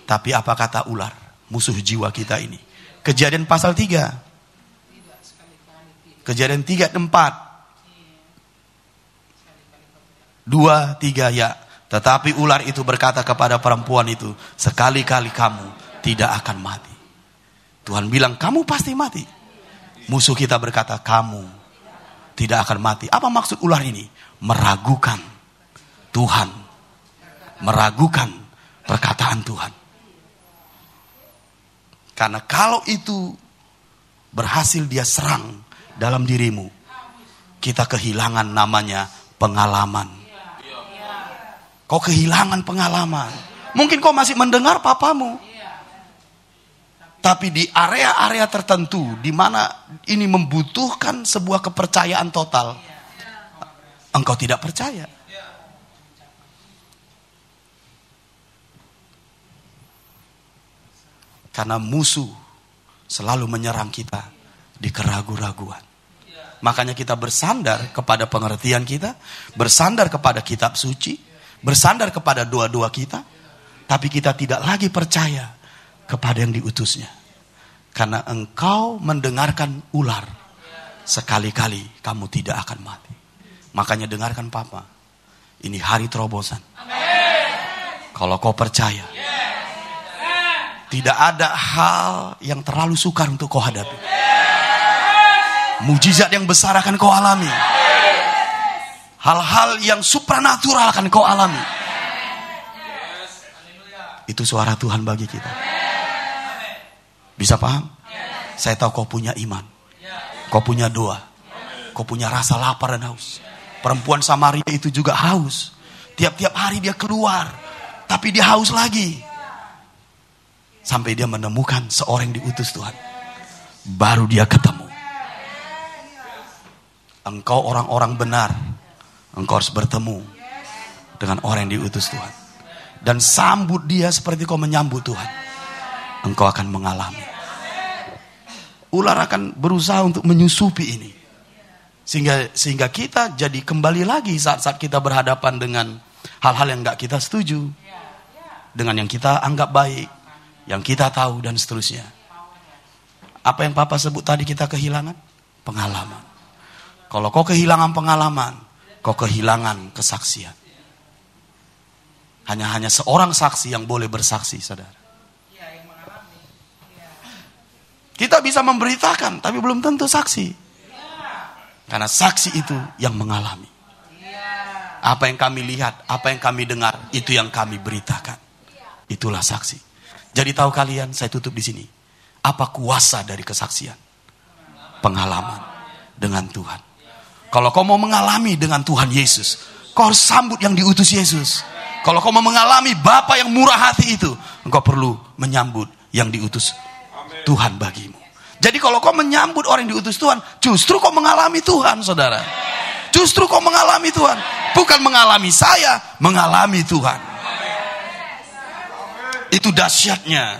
Tapi apa kata ular, musuh jiwa kita ini? Kejadian pasal 3. Kejadian 3 4. 2, 3 ya. Tetapi ular itu berkata kepada perempuan itu, sekali-kali kamu tidak akan mati. Tuhan bilang, kamu pasti mati. Musuh kita berkata, kamu tidak akan mati. Apa maksud ular ini? Meragukan Tuhan. Meragukan perkataan Tuhan. Karena kalau itu berhasil dia serang dalam dirimu, kita kehilangan namanya pengalaman. Kau kehilangan pengalaman. Mungkin kau masih mendengar papamu. Tapi di area-area tertentu di mana ini membutuhkan sebuah kepercayaan total, engkau tidak percaya. Karena musuh selalu menyerang kita di keraguan-raguan. Makanya kita bersandar kepada pengertian kita, bersandar kepada kitab suci, bersandar kepada doa-doa kita, tapi kita tidak lagi percaya kepada yang diutusnya. Karena engkau mendengarkan ular, sekali-kali kamu tidak akan mati. Makanya dengarkan Papa, ini hari terobosan. Kalau kau percaya, tidak ada hal yang terlalu sukar untuk kau hadapi. Mujizat yang besar akan kau alami. Hal-hal yang supranatural akan kau alami. Itu suara Tuhan bagi kita. Bisa paham? Saya tahu kau punya iman. Kau punya doa. Kau punya rasa lapar dan haus. Perempuan Samaria itu juga haus. Tiap-tiap hari dia keluar, tapi dia haus lagi. Sampai dia menemukan seorang yang diutus Tuhan. Baru dia ketemu. Engkau orang-orang benar. Engkau harus bertemu dengan orang yang diutus Tuhan. Dan sambut dia seperti kau menyambut Tuhan. Engkau akan mengalami. Ular akan berusaha untuk menyusupi ini. Sehingga kita jadi kembali lagi saat-saat kita berhadapan dengan hal-hal yang gak kita setuju. Dengan yang kita anggap baik. Yang kita tahu dan seterusnya. Apa yang Papa sebut tadi kita kehilangan? Pengalaman. Kalau kau kehilangan pengalaman, kau kehilangan kesaksian. Hanya seorang saksi yang boleh bersaksi, saudara. Kita bisa memberitakan, tapi belum tentu saksi. Karena saksi itu yang mengalami. Apa yang kami lihat, apa yang kami dengar, itu yang kami beritakan. Itulah saksi. Jadi tahu kalian, saya tutup di sini. Apa kuasa dari kesaksian? Pengalaman dengan Tuhan. Kalau kau mau mengalami dengan Tuhan Yesus, kau harus sambut yang diutus Yesus. Kalau kau mau mengalami Bapa yang murah hati itu, engkau perlu menyambut yang diutus Tuhan bagimu. Jadi kalau kau menyambut orang yang diutus Tuhan, justru kau mengalami Tuhan, saudara. Justru kau mengalami Tuhan. Bukan mengalami saya, mengalami Tuhan. Itu dahsyatnya.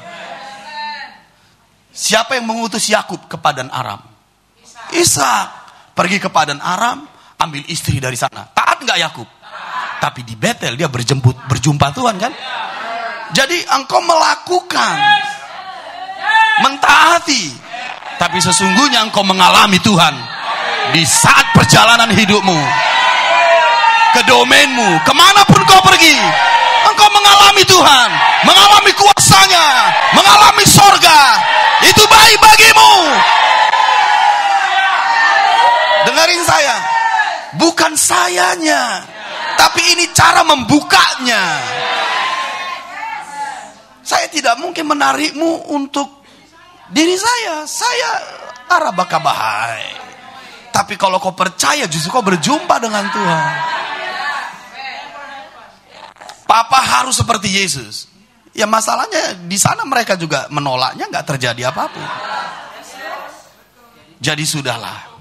Siapa yang mengutus Yakub ke Padan Aram? Ishak. Pergi ke Padan Aram, ambil istri dari sana. Taat nggak Yakub? Tapi di Betel dia berjumpa Tuhan kan? Jadi engkau melakukan, mentaati, tapi sesungguhnya engkau mengalami Tuhan di saat perjalanan hidupmu, ke domainmu, kemanapun kau pergi, engkau mengalami Tuhan, mengalami kuasanya, mengalami sorga. Itu baik bagimu. Dengarin saya, bukan sayanya, tapi ini cara membukanya. Saya tidak mungkin menarikmu untuk diri saya arabakabahai. Tapi kalau kau percaya, justru kau berjumpa dengan Tuhan. Papa harus seperti Yesus. Ya masalahnya di sana mereka juga menolaknya, nggak terjadi apapun. Jadi sudahlah.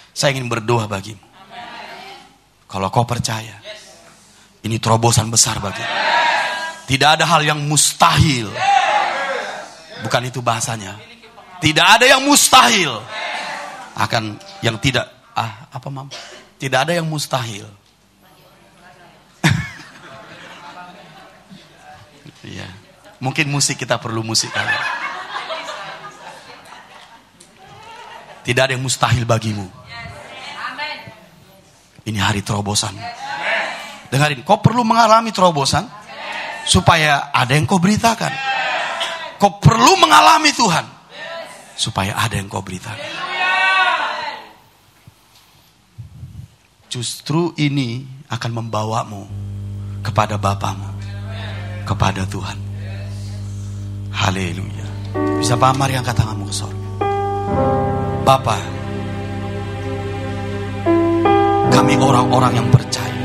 Saya ingin berdoa bagimu. Kalau kau percaya, ini terobosan besar bagimu. Tidak ada hal yang mustahil. Bukan itu bahasanya. Tidak ada yang mustahil. Akan yang tidak, tidak ada yang mustahil. Iya. Mungkin musik, kita perlu musik. Tidak ada yang mustahil bagimu. Ini hari terobosan. Dengarin, kau perlu mengalami terobosan supaya ada yang kau beritakan. Kau perlu mengalami Tuhan supaya ada yang kau beritakan. Justru ini akan membawamu kepada Bapamu, kepada Tuhan. Haleluya. Bisa paham? Mari angkat tanganmu ke surga. Bapa, kami orang-orang yang percaya.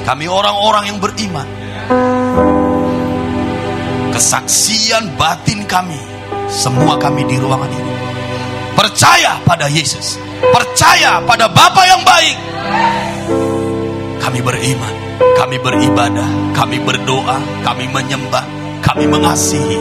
Kami orang-orang yang beriman. Kesaksian batin kami, semua kami di ruangan ini, percaya pada Yesus, percaya pada Bapa yang baik. Kami beriman, kami beribadah, kami berdoa, kami menyembah, kami mengasihi.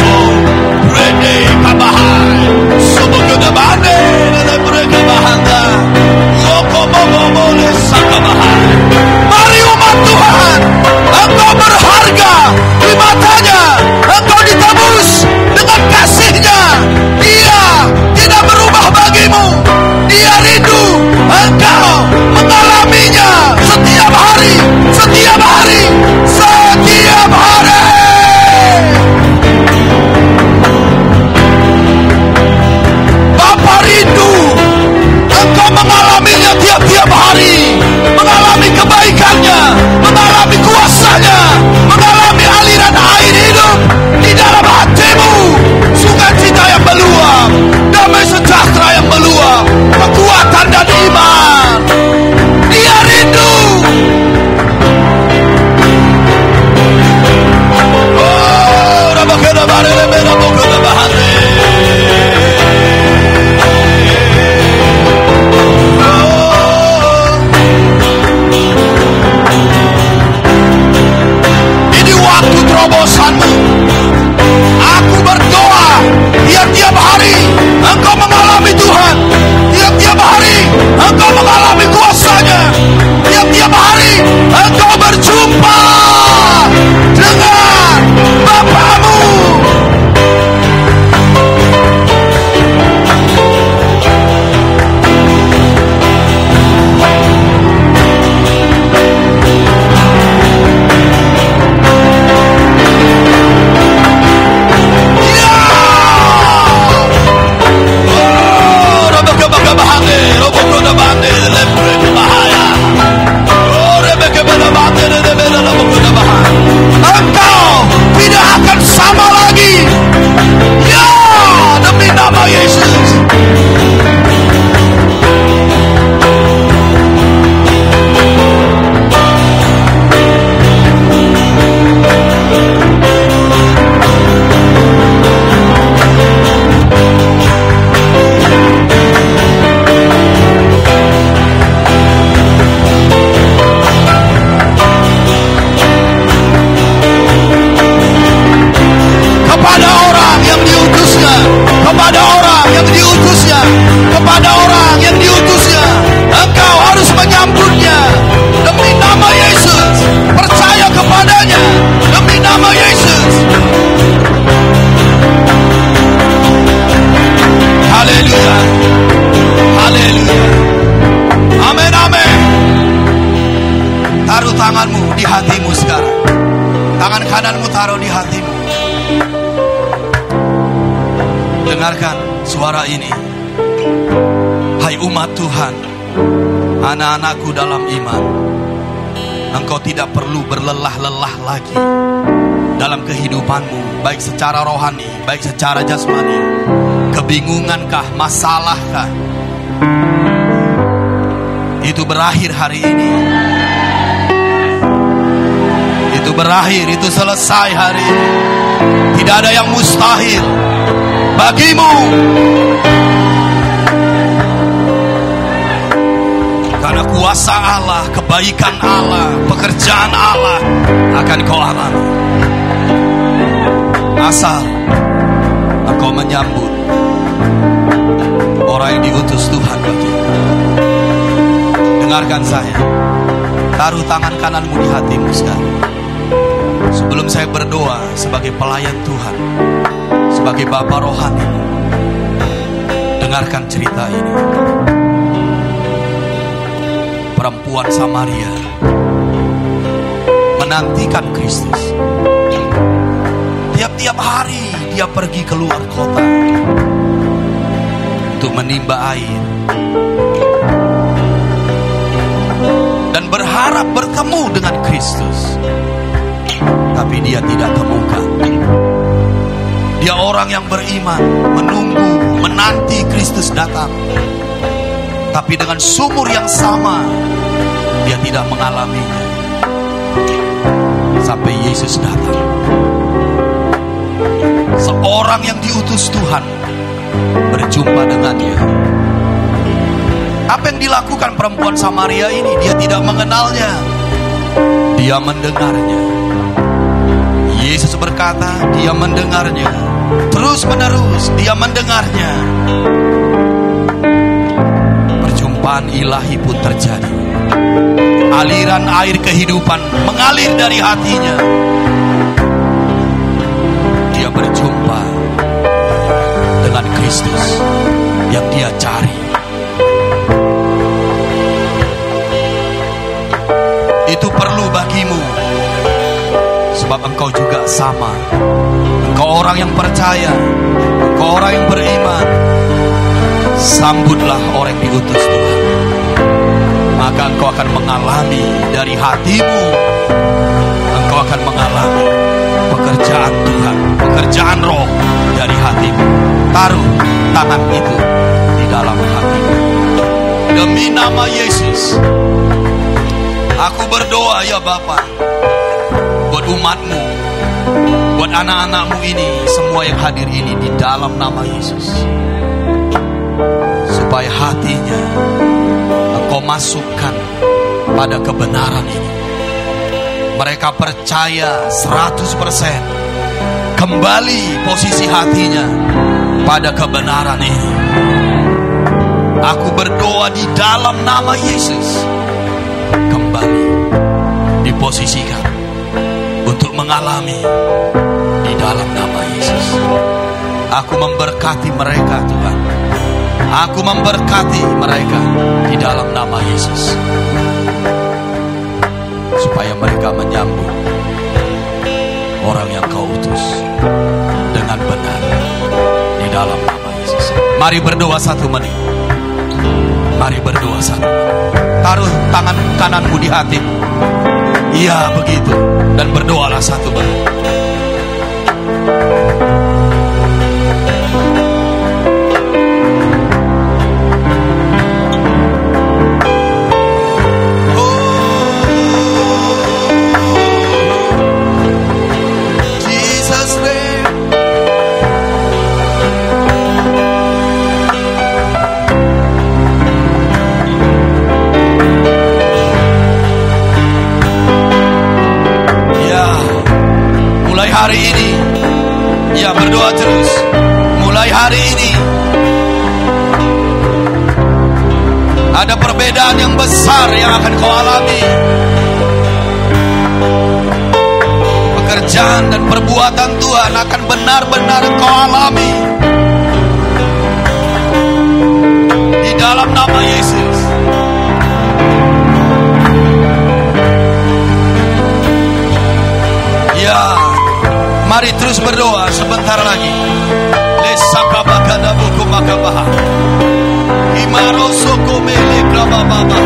Mari umat Tuhan, Engkau berharga di matanya, Engkau ditebus dengan kasih-Nya. Dia tidak berubah bagimu, Dia rindu Engkau mengalaminya setiap hari, setiap hari, setiap hari. Bapa rindu Engkau mengalaminya tiap-tiap hari, mengalami kebaikannya, mengalami kuasanya, mengalami aliran air hidup di dalam hatimu, sukacita yang meluap, damai sejahtera yang meluap, kekuatan dan iman. Dia rindu. tanganmu di hatimu sekarang. Tangan kananmu taruh di hatimu. Dengarkan suara ini. Hai umat Tuhan, anak-anakku dalam iman, engkau tidak perlu berlelah-lelah lagi dalam kehidupanmu, baik secara rohani, baik secara jasmani. Kebingungankah, masalahkah? Itu berakhir hari ini. Itu berakhir, itu selesai hari ini. Tidak ada yang mustahil bagimu. Karena kuasa Allah, kebaikan Allah, pekerjaan Allah akan kau alami. Asal engkau menyambut orang yang diutus Tuhan bagimu. Dengarkan saya. Taruh tangan kananmu di hatimu sekarang. Sebelum saya berdoa sebagai pelayan Tuhan, sebagai Bapa rohani, dengarkan cerita ini. Perempuan Samaria menantikan Kristus. Tiap-tiap hari dia pergi keluar kota untuk menimba air dan berharap bertemu dengan Kristus. Tapi dia tidak temukan. Dia orang yang beriman, menunggu, menanti Kristus datang. Tapi dengan sumur yang sama, dia tidak mengalaminya. Sampai Yesus datang. Seorang yang diutus Tuhan berjumpa dengannya. Apa yang dilakukan perempuan Samaria ini? Dia tidak mengenalnya. Dia mendengarnya. Yesus berkata, dia mendengarnya. Terus menerus dia mendengarnya. Perjumpaan ilahi pun terjadi. Aliran air kehidupan mengalir dari hatinya. Dia berjumpa dengan Kristus yang dia cari. Itu perlu bagimu. Sebab engkau juga sama. Engkau orang yang percaya, engkau orang yang beriman. Sambutlah orang yang diutus Tuhan. Maka engkau akan mengalami dari hatimu. Engkau akan mengalami pekerjaan Tuhan, pekerjaan roh dari hatimu. Taruh tangan itu di dalam hatimu. Demi nama Yesus, aku berdoa ya Bapa, buat umatmu, buat anak-anakmu ini, semua yang hadir ini di dalam nama Yesus. Supaya hatinya engkau masukkan pada kebenaran ini. Mereka percaya 100%. Kembali posisi hatinya pada kebenaran ini. Aku berdoa di dalam nama Yesus. Kembali diposisikan untuk mengalami di dalam nama Yesus. Aku memberkati mereka Tuhan. Aku memberkati mereka di dalam nama Yesus. Supaya mereka menyambut orang yang kau utus dengan benar di dalam nama Yesus. Mari berdoa 1 menit. Mari berdoa 1 menit. Taruh tangan kananmu di hatimu. Iya begitu. Dan berdoalah 1 menit. Hari ini, ya berdoa terus. Mulai hari ini ada perbedaan yang besar yang akan kau alami. Pekerjaan dan perbuatan Tuhan akan benar-benar kau alami di dalam nama Yesus. Mari terus berdoa sebentar lagi. Lesakabakada buku makabaha. Imarosoko mele krabababa.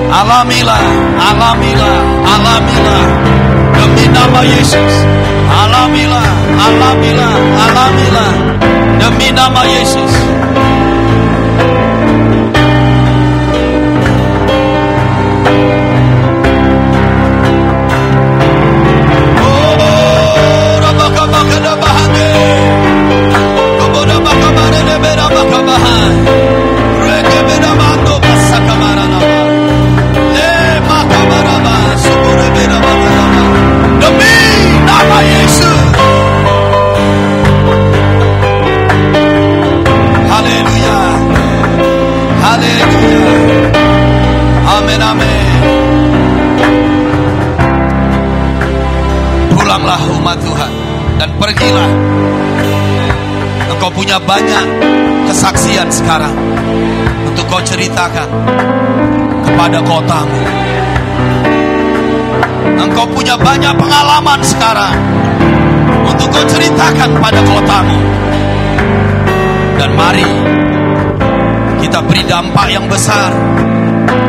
Alamilah, alamilah, alamilah demi nama Yesus. Alamilah, alamilah, alamilah demi nama Yesus. Oh, rabakabakada bahane. Koboda bakabare nebera bakabahan. Rekebeda mando basakamarana. Demi nama Yesus. Haleluya. Haleluya. Amin, amin. Pulanglah umat Tuhan dan pergilah. Engkau punya banyak kesaksian sekarang untuk kau ceritakan kepada kotamu. Engkau punya banyak pengalaman sekarang untuk kau ceritakan pada kotamu. Dan mari kita beri dampak yang besar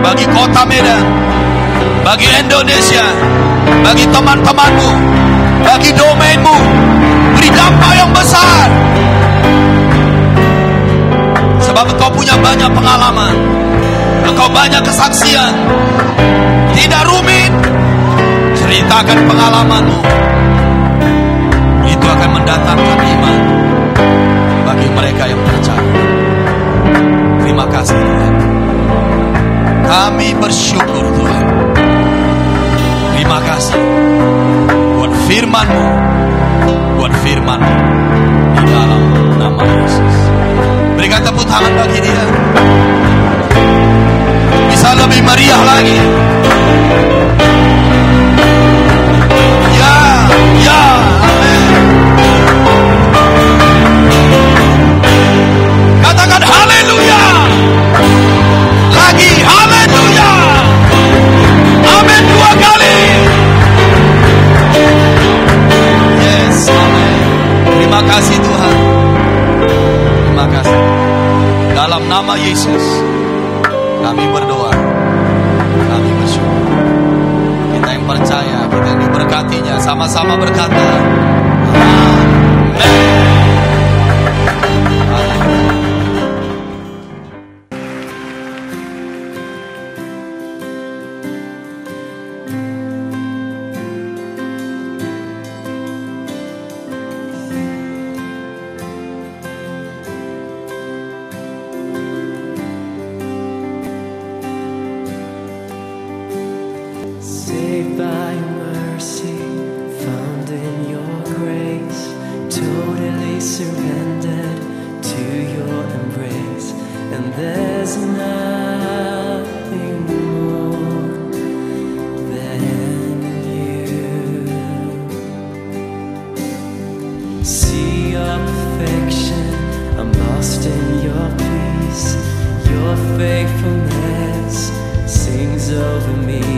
bagi kota Medan, bagi Indonesia, bagi teman-temanmu, bagi domainmu. Beri dampak yang besar. Sebab engkau punya banyak pengalaman, engkau banyak kesaksian. Tidak rumit. Ceritakan pengalamanmu. Itu akan mendatangkan iman bagi mereka yang percaya. Terima kasih Tuhan. Kami bersyukur Tuhan. Terima kasih buat firman-Mu, buat firman-Mu di dalam nama Yesus. Berikan tepuk tangan bagi Dia. Bisa lebih meriah lagi. Ya, amin. Katakan haleluya. Lagi haleluya. Amin 2 kali. Yes, amin. Terima kasih Tuhan. Terima kasih. Dalam nama Yesus kami berdoa. Kami bersyukur. Kita yang percaya, kita yang diberkatinya, sama-sama berkata amin. Saved by mercy, found in your grace, totally surrendered to your embrace, and there's nothing more than you. See your perfection, I'm lost in your peace, your faithfulness sings over me.